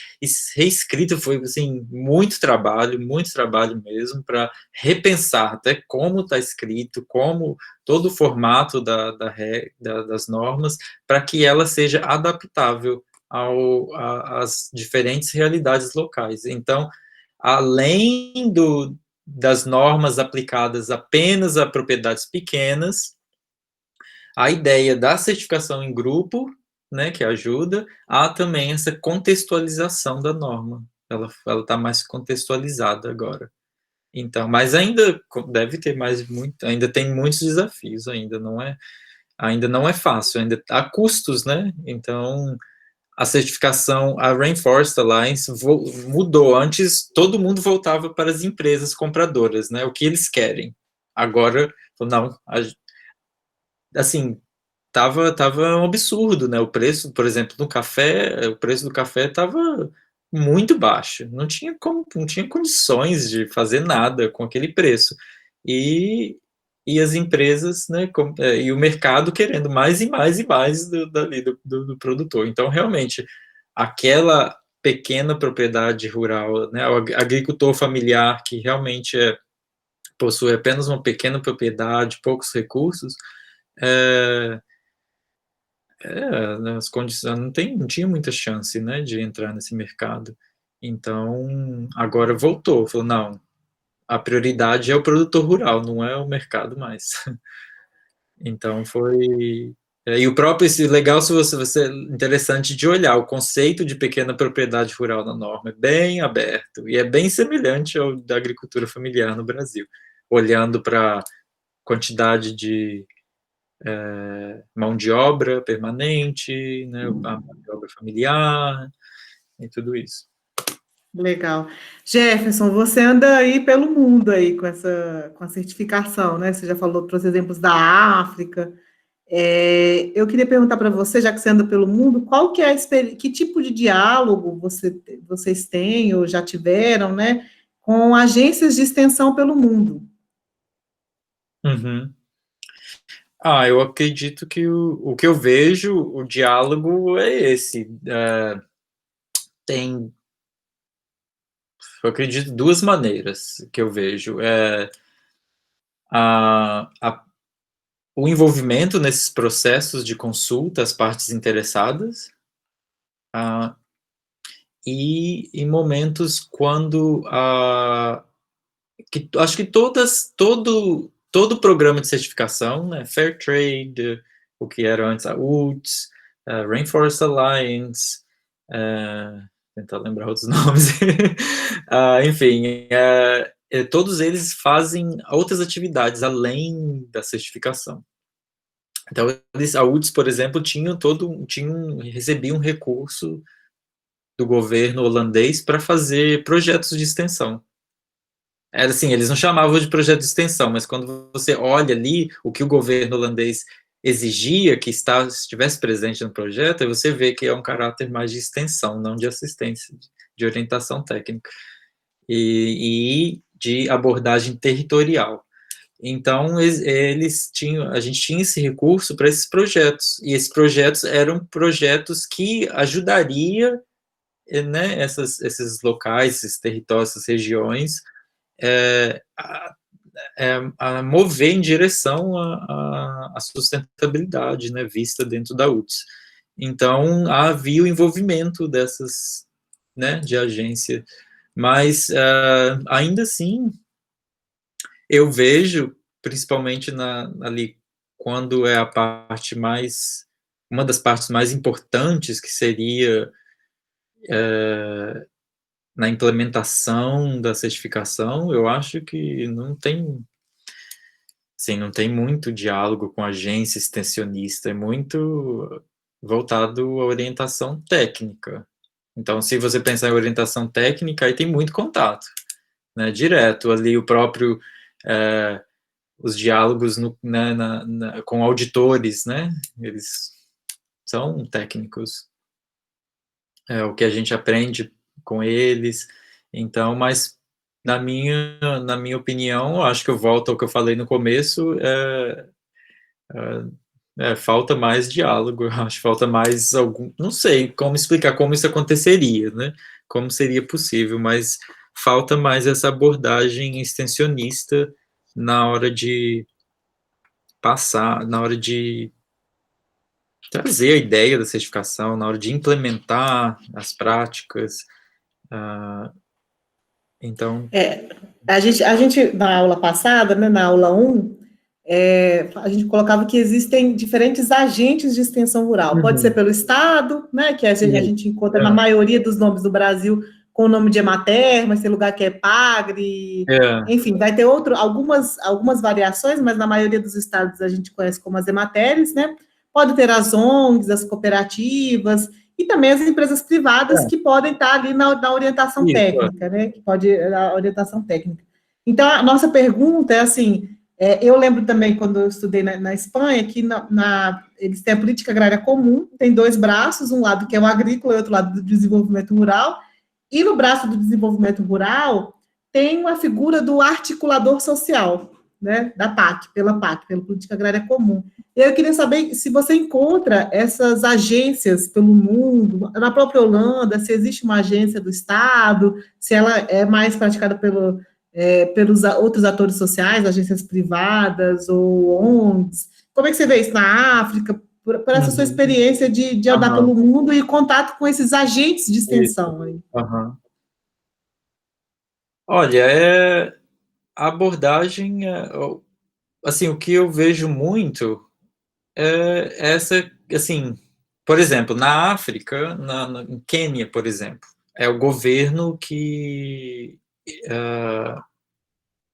reescrita, foi assim, muito trabalho mesmo, para repensar até como está escrito, como todo o formato das normas, para que ela seja adaptável às diferentes realidades locais. Então, além das normas aplicadas apenas a propriedades pequenas, a ideia da certificação em grupo, né, que ajuda, há também essa contextualização da norma. Ela está mais contextualizada agora. Então, mas ainda deve ter ainda tem muitos desafios, ainda não é fácil, ainda há custos, né? Então, a certificação, a Rainforest Alliance mudou. Antes, todo mundo voltava para as empresas compradoras, né? O que eles querem. Agora, não, assim, tava um absurdo, né? O preço, por exemplo, do café, o preço do café estava muito baixo. Não tinha condições de fazer nada com aquele preço. E as empresas, né, e o mercado querendo mais e mais e mais do produtor. Então, realmente, aquela pequena propriedade rural, né, o agricultor familiar que realmente possui apenas uma pequena propriedade, poucos recursos, as condições não tinha muita chance, né, de entrar nesse mercado. Então, agora voltou, falou, não, a prioridade é o produtor rural, não é o mercado mais. Então foi. E o próprio, legal se você interessante de olhar, o conceito de pequena propriedade rural na norma é bem aberto e é bem semelhante ao da agricultura familiar no Brasil, olhando para quantidade de mão de obra permanente, né, a mão de obra familiar e tudo isso. Legal. Jefferson, você anda aí pelo mundo aí com a certificação, né? Você já falou, trouxe exemplos da África. Eu queria perguntar para você, já que você anda pelo mundo, qual que é que tipo de diálogo vocês têm ou já tiveram, né, com agências de extensão pelo mundo? Uhum. Eu acredito que o que eu vejo, o diálogo é esse. Tem, eu acredito, duas maneiras que eu vejo. A, a, o envolvimento nesses processos de consulta às partes interessadas, ah, e em momentos quando acho que todo programa de certificação, né, Fair Trade, o que era antes a UTS, a Rainforest Alliance, tentar lembrar outros nomes, enfim, todos eles fazem outras atividades além da certificação. Então, a UTS, por exemplo, recebia um recurso do governo holandês para fazer projetos de extensão. Era assim, eles não chamavam de projeto de extensão, mas quando você olha ali o que o governo holandês exigia que estivesse presente no projeto, aí você vê que é um caráter mais de extensão, não de assistência, de orientação técnica e de abordagem territorial. Então, a gente tinha esse recurso para esses projetos, e esses projetos eram projetos que ajudaria, né, esses locais, esses territórios, essas regiões, a, a mover em direção à sustentabilidade, né, vista dentro da UTS. Então, havia o envolvimento dessas, né, de agência, mas ainda assim, eu vejo, principalmente ali, quando é uma das partes mais importantes, que seria na implementação da certificação, eu acho que não tem muito diálogo com a agência extensionista, é muito voltado à orientação técnica. Então, se você pensar em orientação técnica, aí tem muito contato, né, direto ali, o próprio, os diálogos né, com auditores, né, eles são técnicos, o que a gente aprende com eles. Então, mas na minha opinião, acho que eu volto ao que eu falei no começo, falta mais diálogo, acho, falta mais algum, não sei como explicar como isso aconteceria, né? Como seria possível, mas falta mais essa abordagem extensionista na hora de passar, na hora de trazer a ideia da certificação, na hora de implementar as práticas. Então, A gente, na aula passada, né, na aula 1, a gente colocava que existem diferentes agentes de extensão rural. Pode ser uhum. pelo Estado, né, que a gente encontra na É, maioria dos nomes do Brasil com o nome de Emater, mas tem lugar que é Pagre, é, enfim, vai ter algumas variações, mas na maioria dos estados a gente conhece como as Emateres, né? Pode ter as ONGs, as cooperativas, e também as empresas privadas que podem estar ali na orientação isso, técnica, né? Que pode a orientação técnica. Então, a nossa pergunta é assim: eu lembro também, quando eu estudei na Espanha, que eles têm a política agrária comum, tem dois braços, um lado que é o agrícola e outro lado do desenvolvimento rural, e no braço do desenvolvimento rural tem uma figura do articulador social, né, da PAC, pela Política Agrária Comum. E eu queria saber se você encontra essas agências pelo mundo, na própria Holanda, se existe uma agência do Estado, se ela é mais praticada pelos outros atores sociais, agências privadas ou ONGs. Como é que você vê isso na África, por essa sua uhum, experiência de andar aham, pelo mundo e contato com esses agentes de isso, extensão aí? aham. Olha, a abordagem, assim, o que eu vejo muito é essa, assim, por exemplo, na África, em Quênia, por exemplo, é o governo que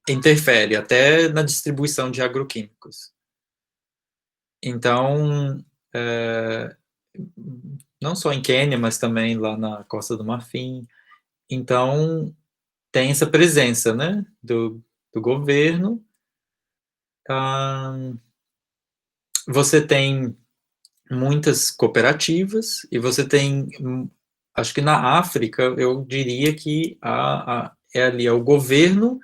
interfere até na distribuição de agroquímicos. Então, não só em Quênia, mas também lá na Costa do Marfim. Então, tem essa presença, né, do governo. Você tem muitas cooperativas, e você tem, acho que na África, eu diria que é ali o governo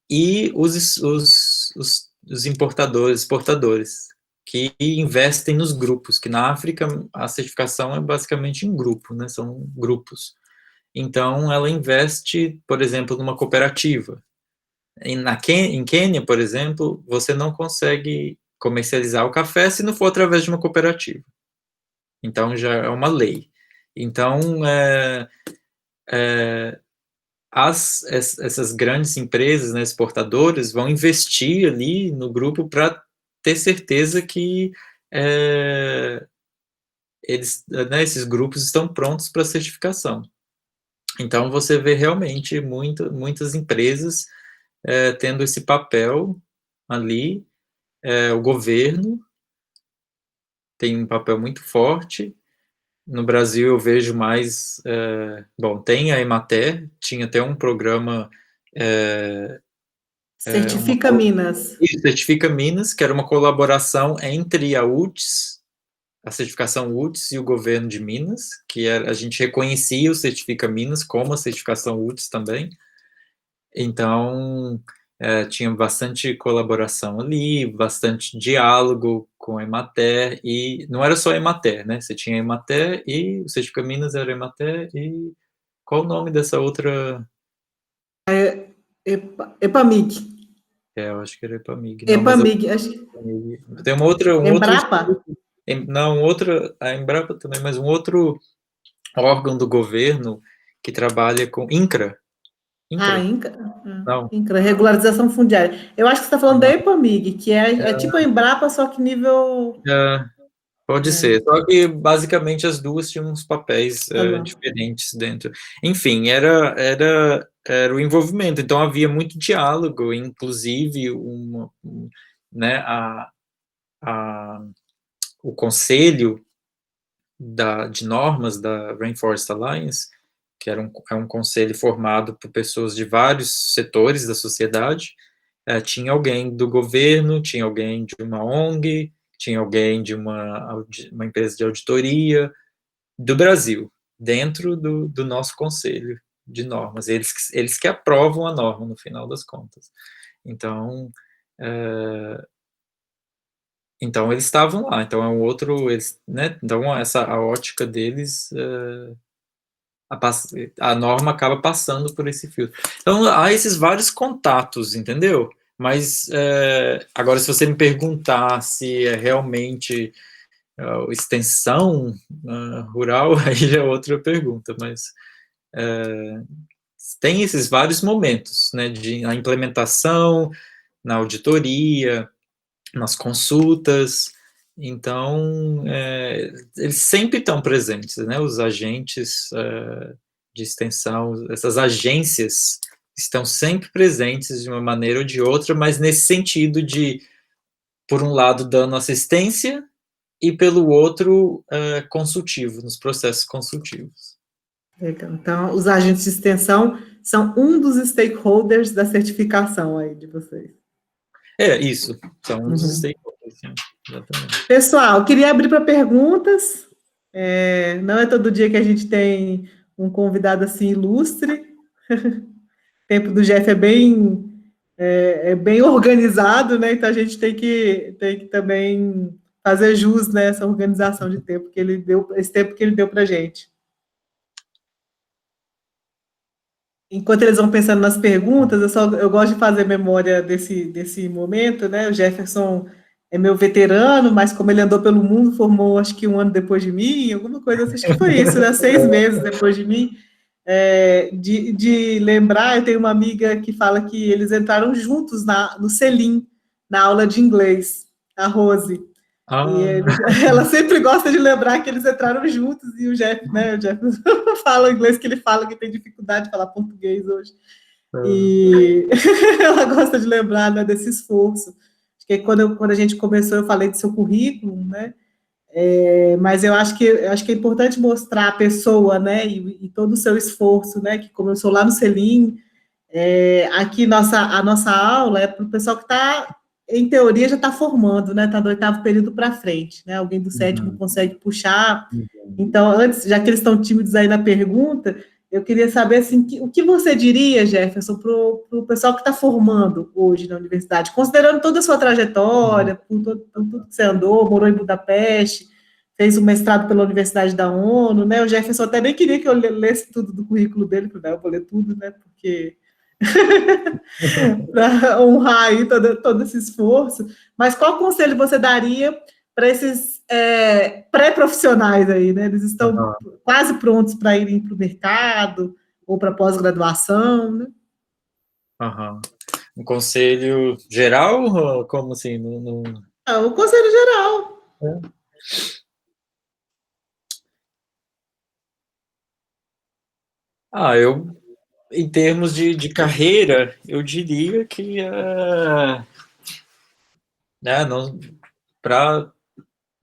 e os importadores, exportadores, que investem nos grupos, que na África a certificação é basicamente em grupo, né, são grupos. Então, ela investe, por exemplo, numa cooperativa. Em Quênia, por exemplo, você não consegue comercializar o café se não for através de uma cooperativa. Então, já é uma lei. Então, essas grandes empresas, né, exportadoras, vão investir ali no grupo para ter certeza que né, esses grupos estão prontos para certificação. Então, você vê realmente muitas empresas tendo esse papel ali. O governo tem um papel muito forte. No Brasil, eu vejo mais... bom, tem a Emater, tinha até um programa... Certifica Minas. Isso, Certifica Minas, que era uma colaboração entre a UTS, a certificação UTS e o governo de Minas, que a gente reconhecia o Certifica Minas como a certificação UTS também. Então, tinha bastante colaboração ali, bastante diálogo com a Emater, e não era só a Emater, né? Você tinha a Emater e o Certifica Minas era a Emater, e qual o nome dessa outra? Epamig. Eu acho que era Epamig. Não, Epamig, acho que... Tem um outro... Embrapa? Não, a Embrapa também, mas um outro órgão do governo que trabalha com INCRA. INCRA? Não. INCRA, regularização fundiária. Eu acho que você está falando da Epamig, que é tipo a Embrapa, só que nível... Pode ser, só que basicamente as duas tinham uns papéis não. diferentes dentro. Enfim, era o envolvimento, então havia muito diálogo, inclusive né, o conselho de normas da Rainforest Alliance, que é um conselho formado por pessoas de vários setores da sociedade, tinha alguém do governo, tinha alguém de uma ONG, tinha alguém de uma empresa de auditoria do Brasil, dentro do nosso conselho de normas. Eles que aprovam a norma, no final das contas. Então, então eles estavam lá. Então, né? Então, a ótica deles... a norma acaba passando por esse filtro. Então, há esses vários contatos, entendeu? Mas, agora, se você me perguntar se é realmente extensão rural, aí é outra pergunta, mas tem esses vários momentos, né, na implementação, na auditoria, nas consultas. Então, eles sempre estão presentes, né? Os agentes de extensão, essas agências estão sempre presentes de uma maneira ou de outra, mas nesse sentido de, por um lado, dando assistência e, pelo outro, consultivo, nos processos consultivos. Legal. Então, os agentes de extensão são um dos stakeholders da certificação aí de vocês. Isso. São um dos stakeholders, sim, exatamente. Pessoal, queria abrir para perguntas. Não é todo dia que a gente tem um convidado assim ilustre. O tempo do Jeff é bem organizado, né? Então a gente tem que também fazer jus nessa organização de tempo que ele deu, esse tempo que ele deu para a gente. Enquanto eles vão pensando nas perguntas, eu gosto de fazer memória desse momento, né? O Jefferson é meu veterano, mas como ele andou pelo mundo, formou acho que um ano depois de mim, alguma coisa assim, acho que foi isso, né? 6 meses depois de mim. De lembrar, eu tenho uma amiga que fala que eles entraram juntos no Selim, na aula de inglês, a Rose. Ela sempre gosta de lembrar que eles entraram juntos, e o Jeff fala inglês, que ele fala que tem dificuldade de falar português hoje. E ela gosta de lembrar, né, desse esforço. Acho que quando a gente começou, eu falei do seu currículo, né? Mas eu acho que é importante mostrar a pessoa, né, e todo o seu esforço, né, que começou lá no Selim. Aqui a nossa aula é para o pessoal que está, em teoria, já está formando, né, está do 8º período para frente, né, alguém do 7º consegue puxar. Então, antes, já que eles estão tímidos aí na pergunta, eu queria saber, assim, o que você diria, Jefferson, para o pessoal que está formando hoje na universidade, considerando toda a sua trajetória, por tudo que você andou, morou em Budapeste, fez um mestrado pela Universidade da ONU, né? O Jefferson até nem queria que eu lesse tudo do currículo dele, porque eu vou ler tudo, né? Porque para honrar aí todo esse esforço. Mas qual conselho você daria para esses pré-profissionais aí, né? Eles estão quase prontos para irem para o mercado ou para pós-graduação, né? Um conselho geral, como assim? O conselho geral. Eu, em termos de carreira, eu diria que para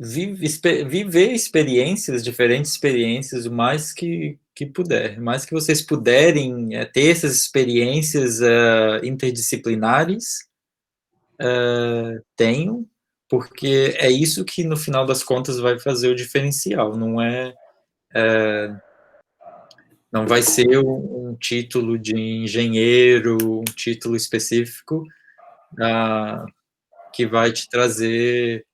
viver experiências, diferentes experiências, o mais que puder, o mais que vocês puderem ter essas experiências interdisciplinares, tenham, porque é isso que, no final das contas, vai fazer o diferencial, não vai ser um título de engenheiro, um título específico que vai te trazer,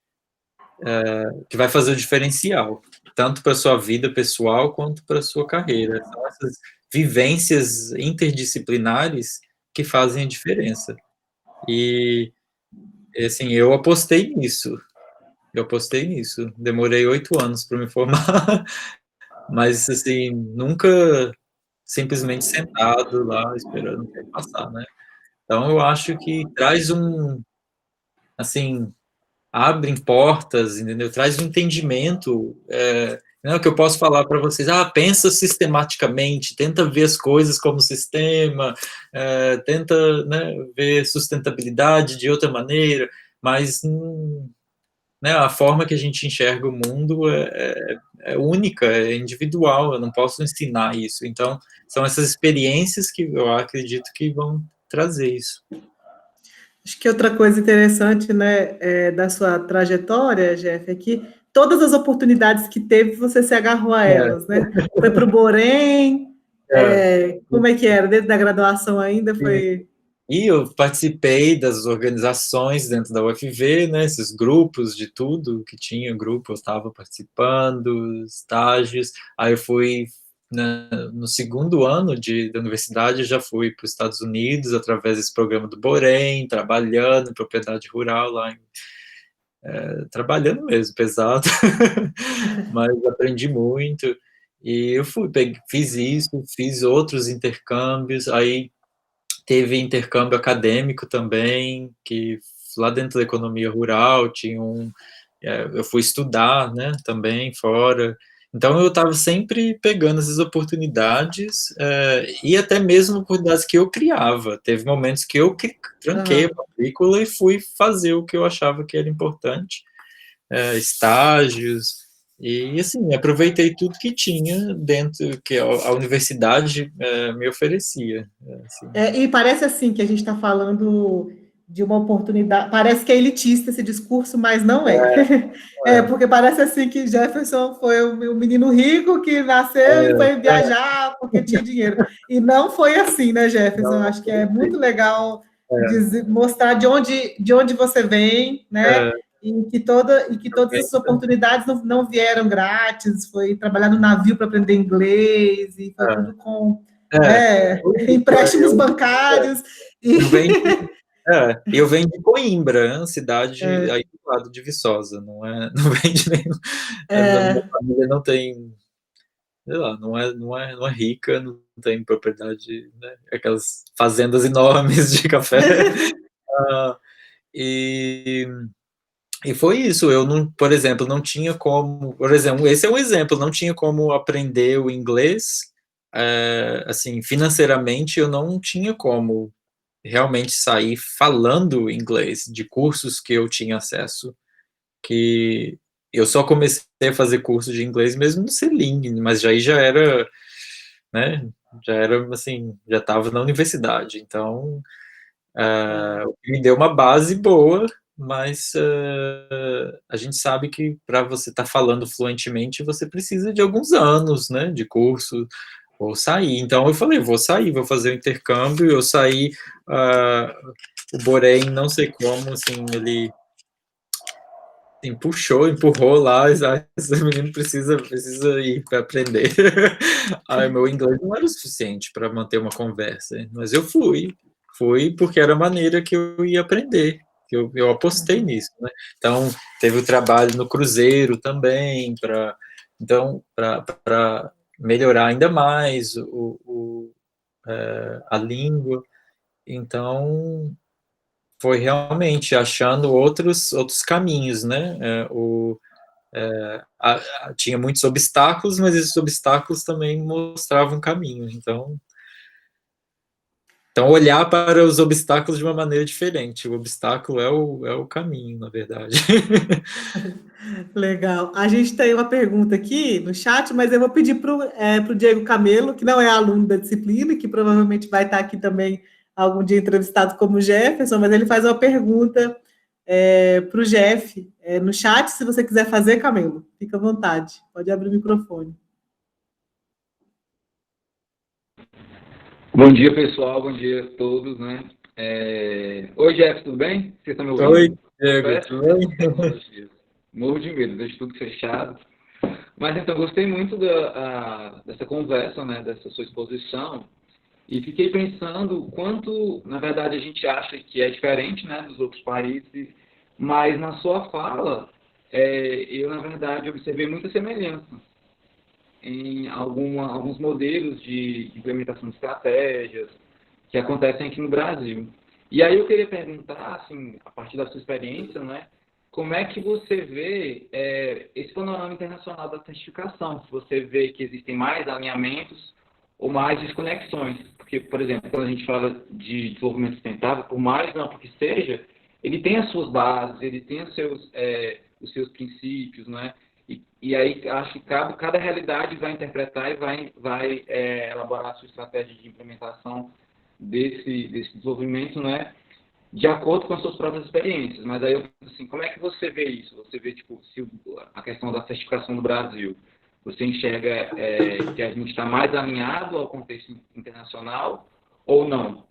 que vai fazer o diferencial, tanto para a sua vida pessoal quanto para a sua carreira. São essas vivências interdisciplinares que fazem a diferença. E, assim, eu apostei nisso. Demorei 8 anos para me formar, mas, assim, nunca simplesmente sentado lá esperando o tempo passar, né? Então, eu acho que traz assim, abrem portas, entendeu? Traz um entendimento, não é o que eu posso falar para vocês, pensa sistematicamente, tenta ver as coisas como sistema, tenta, né, ver sustentabilidade de outra maneira, mas né, a forma que a gente enxerga o mundo é única, é individual, eu não posso ensinar isso. Então, são essas experiências que eu acredito que vão trazer isso. Acho que outra coisa interessante, né, da sua trajetória, Jeff, é que todas as oportunidades que teve, você se agarrou a elas, né? Foi para o Borém, como é que era? Dentro da graduação ainda foi... E eu participei das organizações dentro da UFV, né, esses grupos de tudo que tinha, grupo, eu estava participando, estágios, aí eu fui, no segundo ano da universidade, já fui para os Estados Unidos, através desse programa do Borém, trabalhando em propriedade rural lá, trabalhando mesmo, pesado, mas aprendi muito, e eu fiz isso, fiz outros intercâmbios, aí teve intercâmbio acadêmico também, que lá dentro da economia rural tinha eu fui estudar, né, também fora. Então eu estava sempre pegando essas oportunidades e até mesmo oportunidades que eu criava. Teve momentos que eu tranquei a matrícula e fui fazer o que eu achava que era importante, estágios. E, assim, aproveitei tudo que tinha dentro, que a universidade me oferecia. Assim. E parece, assim, que a gente está falando de uma oportunidade... Parece que é elitista esse discurso, mas não é. Porque parece, assim, que Jefferson foi o menino rico que nasceu e foi viajar porque tinha dinheiro. E não foi assim, né, Jefferson? Eu acho que é muito legal mostrar de onde você vem, né? E que todas essas oportunidades não vieram grátis, foi trabalhar no navio para aprender inglês, e foi tudo com empréstimos bancários. Eu venho de Coimbra, cidade aí do lado de Viçosa, não vem de nenhum. Minha família não tem, sei lá, não é rica, não tem propriedade, né, aquelas fazendas enormes de café. E foi isso, eu não, por exemplo, não tinha como, por exemplo, esse é um exemplo, não tinha como aprender o inglês, assim, financeiramente eu não tinha como realmente sair falando inglês de cursos que eu tinha acesso, que eu só comecei a fazer curso de inglês mesmo no Seling, mas já era, né, já era, assim, já estava na universidade, então, me deu uma base boa, mas a gente sabe que para você estar falando fluentemente, você precisa de alguns anos, né, de curso, ou sair. Então eu falei, vou sair, vou fazer o intercâmbio, eu saí, o Borém, não sei como, assim, ele empurrou lá, esse menino precisa ir para aprender. Aí meu inglês não era o suficiente para manter uma conversa, mas eu fui porque era a maneira que eu ia aprender, que eu apostei nisso, né? Então, teve o trabalho no cruzeiro também, então, para melhorar ainda mais a língua. Então, foi realmente achando outros caminhos, né? Tinha muitos obstáculos, mas esses obstáculos também mostravam um caminho. Então, olhar para os obstáculos de uma maneira diferente. O obstáculo é o caminho, na verdade. Legal. A gente tem uma pergunta aqui no chat, mas eu vou pedir para o Diego Camelo, que não é aluno da disciplina, que provavelmente vai estar aqui também algum dia entrevistado como Jefferson, mas ele faz uma pergunta para o Jeff no chat, se você quiser fazer, Camelo, fica à vontade, pode abrir o microfone. Bom dia, pessoal, bom dia a todos, né? Oi, Jeff, tudo bem? Vocês estão me ouvindo? Oi, Diego, tudo bem? Morro de medo, deixo tudo fechado. Mas então, gostei muito dessa conversa, né, dessa sua exposição, e fiquei pensando o quanto, na verdade, a gente acha que é diferente, né, dos outros países, mas na sua fala, eu, na verdade, observei muita semelhança em alguns modelos de implementação de estratégias que acontecem aqui no Brasil. E aí eu queria perguntar, assim, a partir da sua experiência, né, como é que você vê esse panorama internacional da certificação? Se você vê que existem mais alinhamentos ou mais desconexões? Porque, por exemplo, quando a gente fala de desenvolvimento sustentável, por mais amplo que seja, ele tem as suas bases, ele tem os seus princípios, né? E aí acho que cada realidade vai interpretar e vai elaborar a sua estratégia de implementação desse desenvolvimento, né, de acordo com as suas próprias experiências. Mas aí eu penso assim, como é que você vê isso? Você vê, tipo, se a questão da certificação no Brasil, você enxerga que a gente está mais alinhado ao contexto internacional ou não?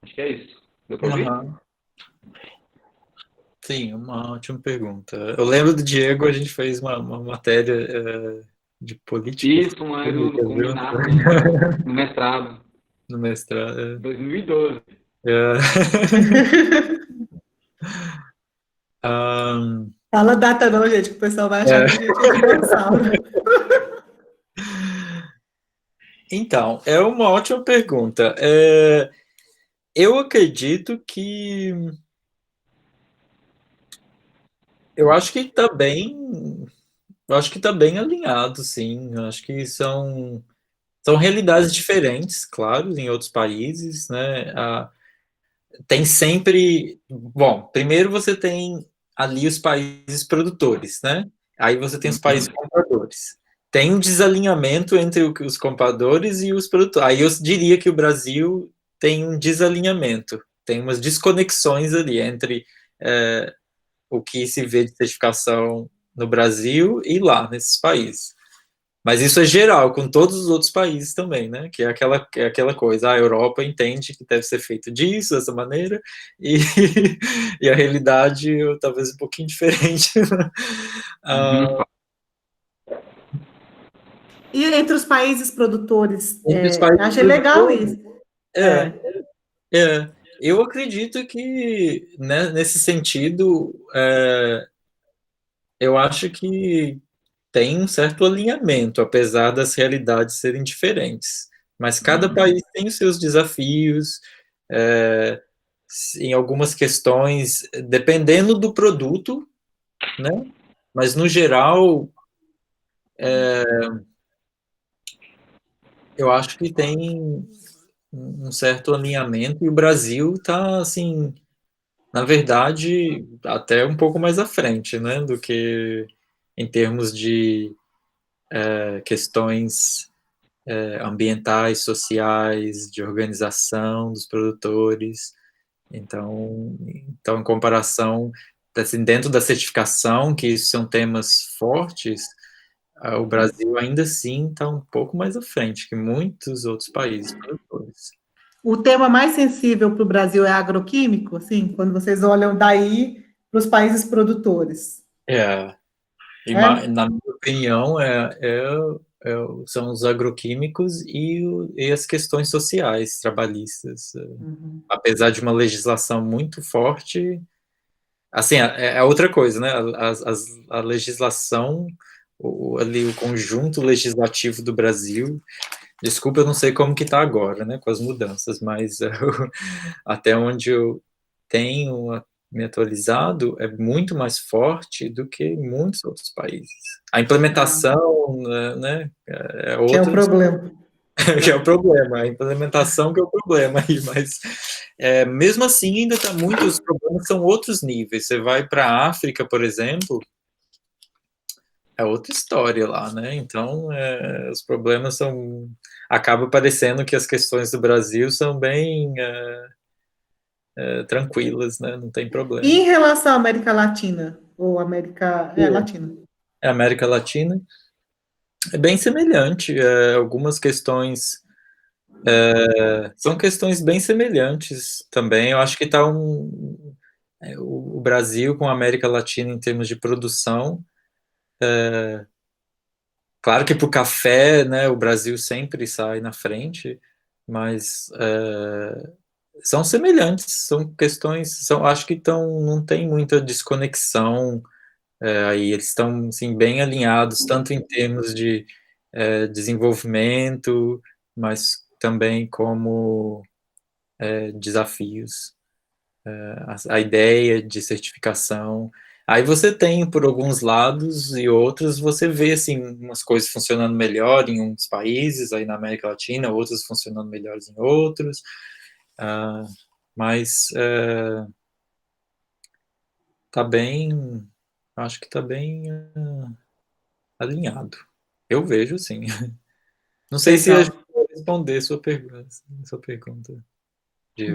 Acho que é isso. Deu para ouvir? Uhum. Sim, uma ótima pergunta. Eu lembro do Diego, a gente fez uma matéria de política Isso, mas no pública, viu? combinar no mestrado. No mestrado. 2012. Fala a data não, gente, que o pessoal vai achar que a gente é dinossauro. Então, é uma ótima pergunta. Eu acredito que... Eu acho que está bem... Eu acho que está bem alinhado, sim. Eu acho que são realidades diferentes, claro, em outros países, né? Tem sempre... Bom, primeiro você tem ali os países produtores, né? Aí você tem os países compradores. Tem um desalinhamento entre os compradores e os produtores. Aí eu diria que o Brasil tem um desalinhamento, tem umas desconexões ali entre o que se vê de certificação no Brasil e lá, nesses países. Mas isso é geral, com todos os outros países também, né? Que é aquela coisa, a Europa entende que deve ser feito disso, dessa maneira, e, e a realidade talvez um pouquinho diferente. E entre os países produtores, Entre os países achei legal isso. Eu acredito que, né, nesse sentido, eu acho que tem um certo alinhamento, apesar das realidades serem diferentes. Mas cada país tem os seus desafios, é, em algumas questões, dependendo do produto, né? Mas, no geral, eu acho que tem um certo alinhamento, e o Brasil está, assim, na verdade, até um pouco mais à frente, né, do que em termos de questões ambientais, sociais, de organização dos produtores. Então em comparação, assim, dentro da certificação, que isso são temas fortes, o Brasil ainda assim está um pouco mais à frente que muitos outros países produtores. O tema mais sensível para o Brasil é agroquímico, assim, quando vocês olham daí para os países produtores. Na minha opinião, são os agroquímicos e as questões sociais, trabalhistas. Apesar de uma legislação muito forte, assim, é outra coisa, né? A legislação, ali, o conjunto legislativo do Brasil, desculpa, eu não sei como que está agora, né, com as mudanças, mas até onde eu tenho me atualizado, é muito mais forte do que em muitos outros países. A implementação, né, que é o problema. Que é o problema, a implementação que é o problema aí, mas mesmo assim ainda está os problemas são outros níveis. Você vai para a África, por exemplo, é outra história lá, né? Então, os problemas acaba parecendo que as questões do Brasil são bem tranquilas, né? Não tem problema. E em relação à América Latina, ou América Latina? América Latina é bem semelhante. Algumas questões são questões bem semelhantes também. Eu acho que está o Brasil com a América Latina em termos de produção. Claro que para o café, né, o Brasil sempre sai na frente, mas são semelhantes, são questões, acho que não tem muita desconexão aí, eles estão assim, bem alinhados, tanto em termos de desenvolvimento, mas também como desafios. A ideia de certificação. Aí você tem, por alguns lados e outros, você vê, assim, umas coisas funcionando melhor em uns países, aí na América Latina, outras funcionando melhores em outros, mas acho que está bem alinhado. Eu vejo, sim. Não sei se a gente pode responder sua pergunta.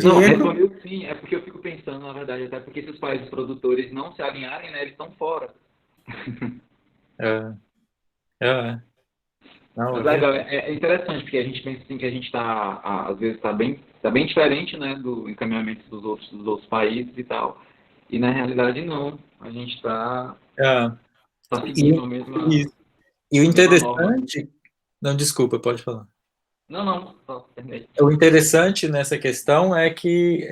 Não, respondeu sim, é porque eu fico pensando, na verdade, até porque se os países produtores não se alinharem, né, eles estão fora. Não, mas legal, é interessante, porque a gente pensa assim que a gente está, às vezes, está bem diferente, né, do encaminhamento dos outros países e tal. E na realidade não, a gente está seguindo a mesma. E o interessante. Não, desculpa, pode falar. Não, só terminei. O interessante nessa questão é que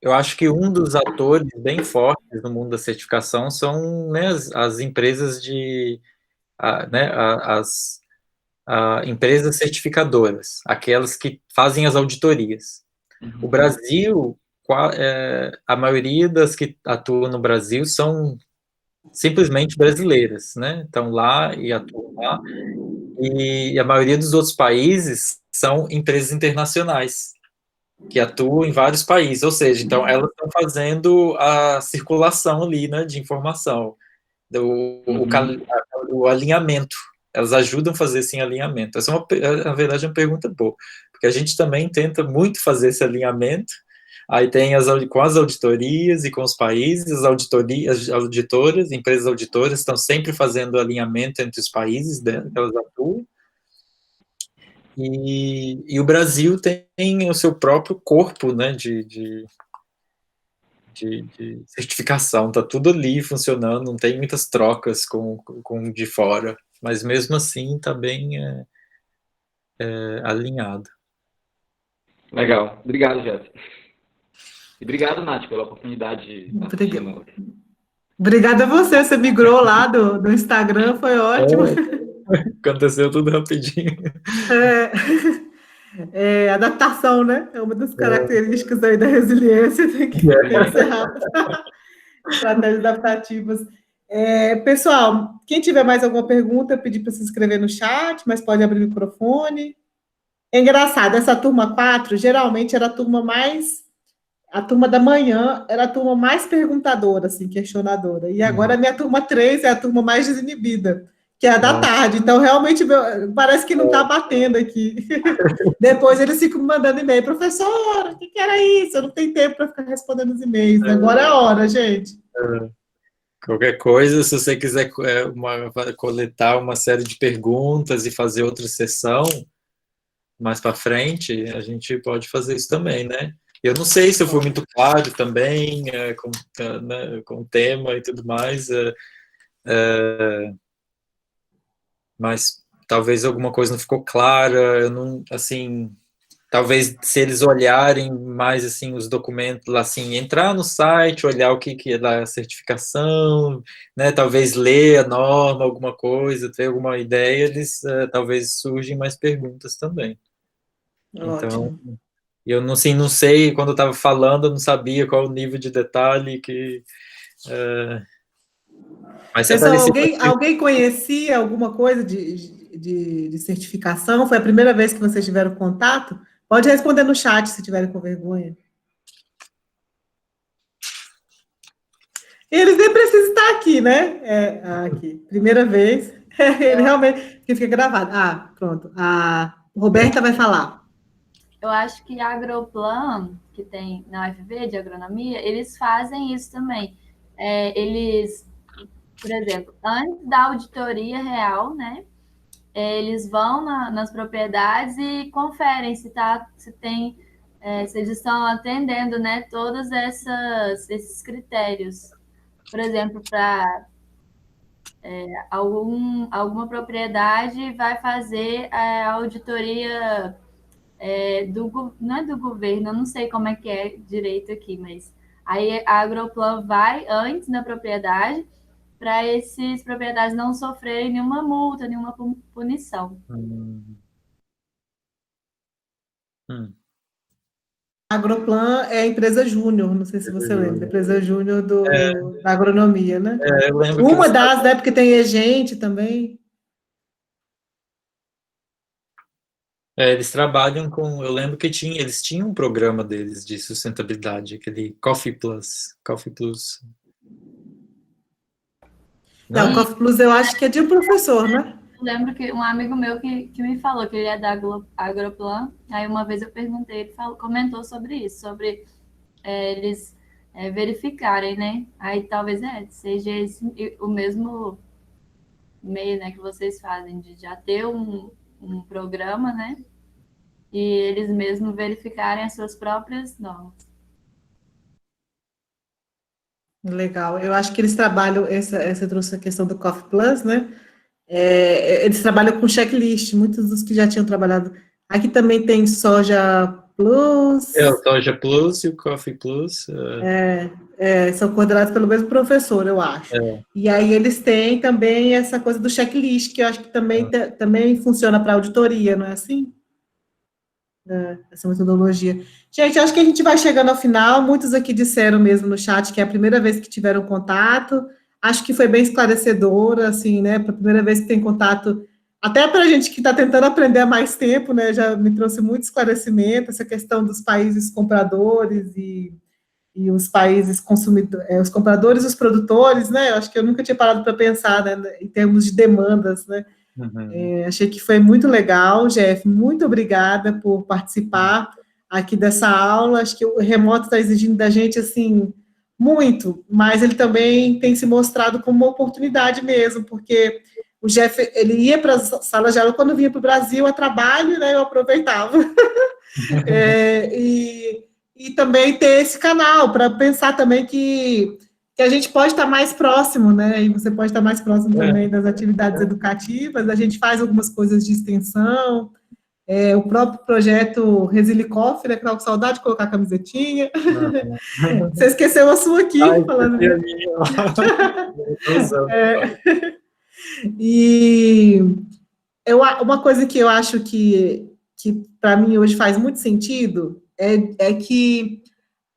eu acho que um dos atores bem fortes no mundo da certificação são, né, as empresas as empresas certificadoras, aquelas que fazem as auditorias. O Brasil, a maioria das que atuam no Brasil são simplesmente brasileiras, né? Estão lá e atuam lá. E a maioria dos outros países são empresas internacionais que atuam em vários países, ou seja, então elas estão fazendo a circulação ali, né, de informação, o alinhamento, elas ajudam a fazer esse alinhamento. Essa na verdade, é uma pergunta boa, porque a gente também tenta muito fazer esse alinhamento, aí tem com as auditorias e com os países, as auditoras, empresas auditoras estão sempre fazendo alinhamento entre os países que elas atuam, e o Brasil tem o seu próprio corpo, né, de certificação, tá tudo ali funcionando, não tem muitas trocas com de fora, mas mesmo assim tá bem alinhado. Legal, obrigado, Jeff. E obrigado, Nath, pela oportunidade de Obrigada a você migrou lá do Instagram, foi ótimo. Aconteceu tudo rapidinho. Adaptação, né? É uma das características aí da resiliência, tem que ser rápido. Estratégias adaptativas. Pessoal, quem tiver mais alguma pergunta, pedir para se inscrever no chat, mas pode abrir o microfone. É engraçado, essa turma 4 geralmente era a turma mais a turma da manhã era a turma mais perguntadora, assim, questionadora. E agora a minha turma 3 é a turma mais desinibida, que é a da tarde. Então, realmente, parece que não está batendo aqui. Depois eles ficam me mandando e-mail. Professora, o que era isso? Eu não tenho tempo para ficar respondendo os e-mails. Agora é a hora, gente. Qualquer coisa, se você quiser coletar uma série de perguntas e fazer outra sessão mais para frente, a gente pode fazer isso também, né? Eu não sei se eu fui muito claro também com o tema e tudo mais, mas talvez alguma coisa não ficou clara, eu não, assim, talvez se eles olharem mais, assim, os documentos, assim, entrar no site, olhar o que é da certificação, né, talvez ler a norma, alguma coisa, ter alguma ideia, eles, talvez surgem mais perguntas também. Então, Ótimo. eu não, assim, não sei, quando eu estava falando, eu não sabia qual o nível de detalhe que... mas Pessoal, alguém conhecia alguma coisa de certificação? Foi a primeira vez que vocês tiveram contato? Pode responder no chat se tiverem com vergonha. Eles nem precisam estar aqui, né? Aqui, primeira vez. Ele realmente fica gravado. Pronto. A Roberta vai falar. Eu acho que a Agroplan, que tem na UFV de agronomia, eles fazem isso também. Eles, por exemplo, antes da auditoria real, né? Eles vão nas propriedades e conferem se eles estão atendendo, né, todos esses critérios. Por exemplo, para alguma propriedade vai fazer a auditoria não é do governo, eu não sei como é que é direito aqui, mas aí a Agroplan vai antes na propriedade para esses propriedades não sofrerem nenhuma multa, nenhuma punição. A Agroplan é a empresa júnior, não sei se você lembra, empresa júnior da agronomia, né? Eu lembro uma das, né? Porque tem EGente também. Eles trabalham com... Eu lembro que eles tinham um programa deles de sustentabilidade, aquele Coffee Plus. Não, o Coffee Plus eu acho que é de um professor, né? Eu lembro que um amigo meu que me falou que ele é da Agroplan, aí uma vele eu perguntei, ele comentou sobre isso, sobre eles verificarem, né? Aí talvez seja o mesmo meio, né, que vocês fazem, de já ter um programa, né? E eles mesmos verificarem as suas próprias normas. Legal. Eu acho que eles trabalham, essa trouxe a questão do Coffee Plus, né? Eles trabalham com checklist, muitos dos que já tinham trabalhado. Aqui também tem Soja Plus. O Soja Plus e o Coffee Plus. São coordenados pelo mesmo professor, eu acho. E aí eles têm também essa coisa do checklist, que eu acho que também funciona para auditoria, não é assim? Essa metodologia. Gente, acho que a gente vai chegando ao final. Muitos aqui disseram mesmo no chat que é a primeira vez que tiveram contato. Acho que foi bem esclarecedora, assim, né? Para a primeira vez que tem contato, até para a gente que está tentando aprender há mais tempo, né? Já me trouxe muito esclarecimento, essa questão dos países compradores e os países consumidores, os compradores e os produtores, né? Eu acho que eu nunca tinha parado para pensar, né, em termos de demandas, né? Achei que foi muito legal, Jeff. Muito obrigada por participar aqui dessa aula. Acho que o remoto está exigindo da gente, assim, muito, mas ele também tem se mostrado como uma oportunidade mesmo, porque o Jeff, ele ia para as salas de aula, quando vinha para o Brasil a trabalho, né, eu aproveitava. E também ter esse canal, para pensar também que a gente pode estar mais próximo, né? E você pode estar mais próximo também das atividades educativas. A gente faz algumas coisas de extensão, o próprio projeto Resilicoff, né? Que estava com saudade de colocar a camisetinha. Você esqueceu a sua aqui, falando. E uma coisa que eu acho que para mim hoje faz muito sentido é que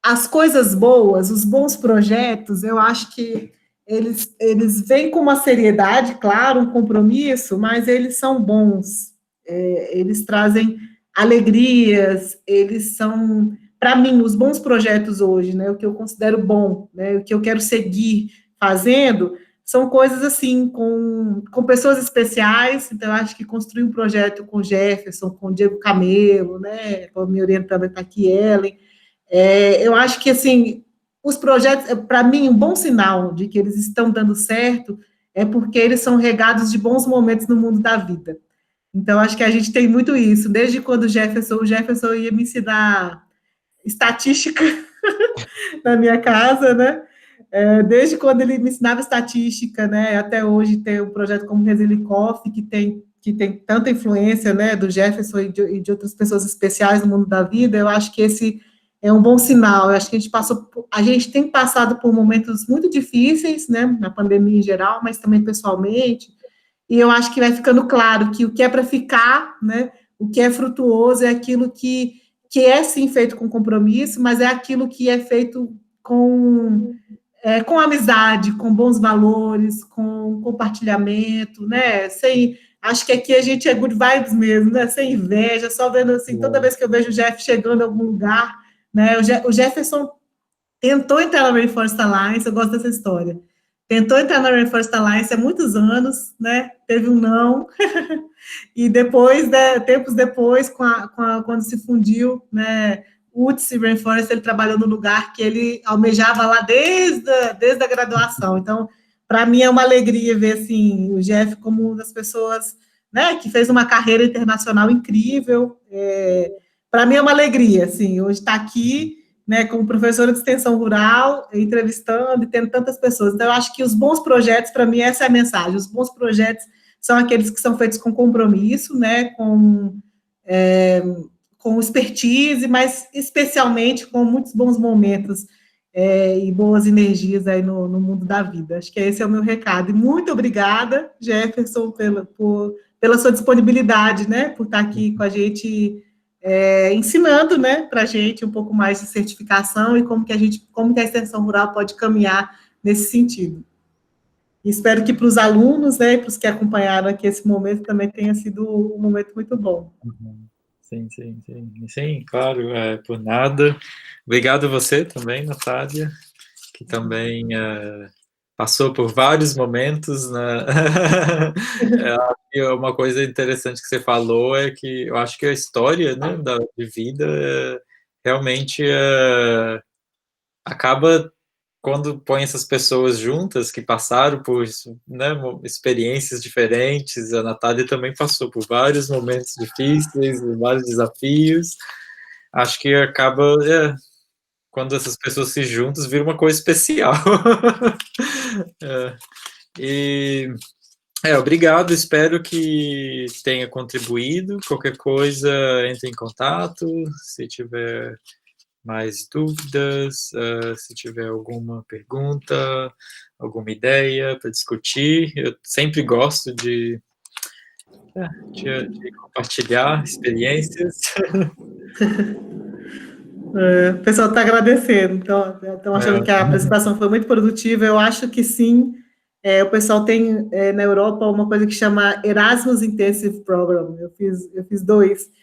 as coisas boas, os bons projetos, eu acho que eles vêm com uma seriedade, claro, um compromisso, mas eles são bons, eles trazem alegrias, eles são para mim, os bons projetos hoje, né, o que eu considero bom, né, o que eu quero seguir fazendo, são coisas assim, com pessoas especiais. Então, eu acho que construir um projeto com Jefferson, com Diego Camelo, né, me orientando está aqui, Ellen, eu acho que, assim, os projetos, para mim, um bom sinal de que eles estão dando certo é porque eles são regados de bons momentos no mundo da vida. Então, acho que a gente tem muito isso. Desde quando o Jefferson ia me ensinar estatística na minha casa, né? Desde quando ele me ensinava estatística, né? Até hoje tem um projeto como Resilicoff, que tem tanta influência, né? Do Jefferson e de outras pessoas especiais no mundo da vida. Eu acho que esse é um bom sinal. Eu acho que a gente tem passado por momentos muito difíceis, né? Na pandemia em geral, mas também pessoalmente. E eu acho que vai ficando claro que o que é para ficar, né? O que é frutuoso é aquilo que é, sim, feito com compromisso, mas é aquilo que é feito com amizade, com bons valores, com compartilhamento, né? Acho que aqui a gente é good vibes mesmo, né? Sem inveja, só vendo assim, toda vez que eu vejo o Jeff chegando em algum lugar, né? O Jefferson tentou entrar na Rainforest Alliance, eu gosto dessa história. Tentou entrar na Rainforest Alliance há muitos anos, né? Teve um não. E depois, né, tempos depois, quando se fundiu, né, UTS e Rainforest, ele trabalhou no lugar que ele almejava lá desde a graduação. Então, para mim é uma alegria ver assim, o Jeff como uma das pessoas, né, que fez uma carreira internacional incrível. Para mim é uma alegria, assim, hoje estar aqui, né, como professora de extensão rural, entrevistando e tendo tantas pessoas. Então, eu acho que os bons projetos, para mim, essa é a mensagem. Os bons projetos são aqueles que são feitos com compromisso, né, com expertise, mas especialmente com muitos bons momentos e boas energias aí no mundo da vida. Acho que esse é o meu recado. E muito obrigada, Jefferson, pela sua disponibilidade, né, por estar aqui com a gente, ensinando, né, para a gente um pouco mais de certificação e como que a extensão rural pode caminhar nesse sentido. E espero que para os alunos, né, para os que acompanharam aqui esse momento, também tenha sido um momento muito bom. Sim, claro, por nada. Obrigado a você também, Natália, que também passou por vários momentos, né? Uma coisa interessante que você falou é que eu acho que a história, né, de vida realmente acaba quando põe essas pessoas juntas que passaram por, né, experiências diferentes. A Natália também passou por vários momentos difíceis, vários desafios. Acho que acaba, quando essas pessoas se juntam, vira uma coisa especial. Obrigado, espero que tenha contribuído. Qualquer coisa, entre em contato, se tiver mais dúvidas, se tiver alguma pergunta, alguma ideia para discutir. Eu sempre gosto de compartilhar experiências. O pessoal está agradecendo, estão achando que a apresentação foi muito produtiva. Eu acho que sim. O pessoal tem na Europa uma coisa que chama Erasmus Intensive Program. Eu fiz 2,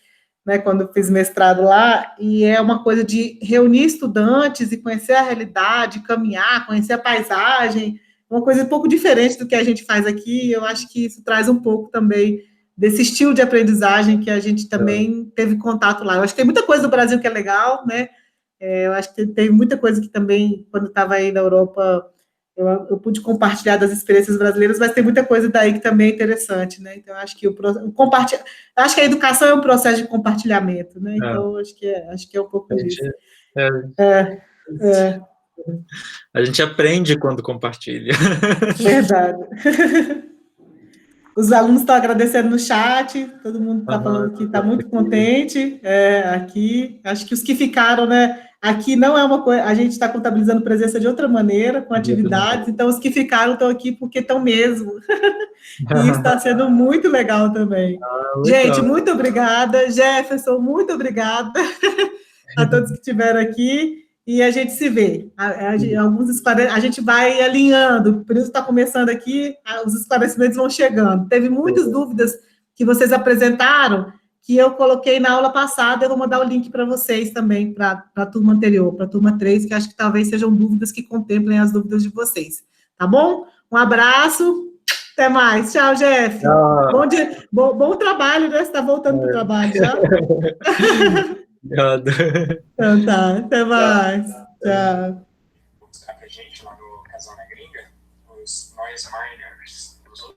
né, quando eu fiz mestrado lá, e é uma coisa de reunir estudantes e conhecer a realidade, caminhar, conhecer a paisagem, uma coisa um pouco diferente do que a gente faz aqui. Eu acho que isso traz um pouco também desse estilo de aprendizagem que a gente também teve contato lá. Eu acho que tem muita coisa do Brasil que é legal, né? Eu acho que tem muita coisa que também, quando estava aí na Europa, eu pude compartilhar das experiências brasileiras, mas tem muita coisa daí que também é interessante, né? Então, acho que acho que a educação é um processo de compartilhamento, né? Então, acho que é um pouco disso. A gente aprende quando compartilha. Verdade. Os alunos estão agradecendo no chat, todo mundo está falando que está muito contente aqui. Acho que os que ficaram, né? Aqui não é uma coisa, a gente está contabilizando presença de outra maneira, com atividades, então os que ficaram estão aqui porque estão mesmo. E isso está sendo muito legal também. Gente, muito obrigada. Jefferson, muito obrigada a todos que estiveram aqui. E a gente se vê. A gente vai alinhando, por isso está começando aqui, os esclarecimentos vão chegando. Teve muitas dúvidas que vocês apresentaram, que eu coloquei na aula passada, eu vou mandar o link para vocês também, para a turma anterior, para a turma 3, que acho que talvez sejam dúvidas que contemplem as dúvidas de vocês. Tá bom? Um abraço, até mais. Tchau, Jeff. Bom trabalho, né? Você está voltando para o trabalho já? Obrigado. Então tá, até mais. Tchau. Mostrar pra gente lá no Casal na Gringa, os noise miners, os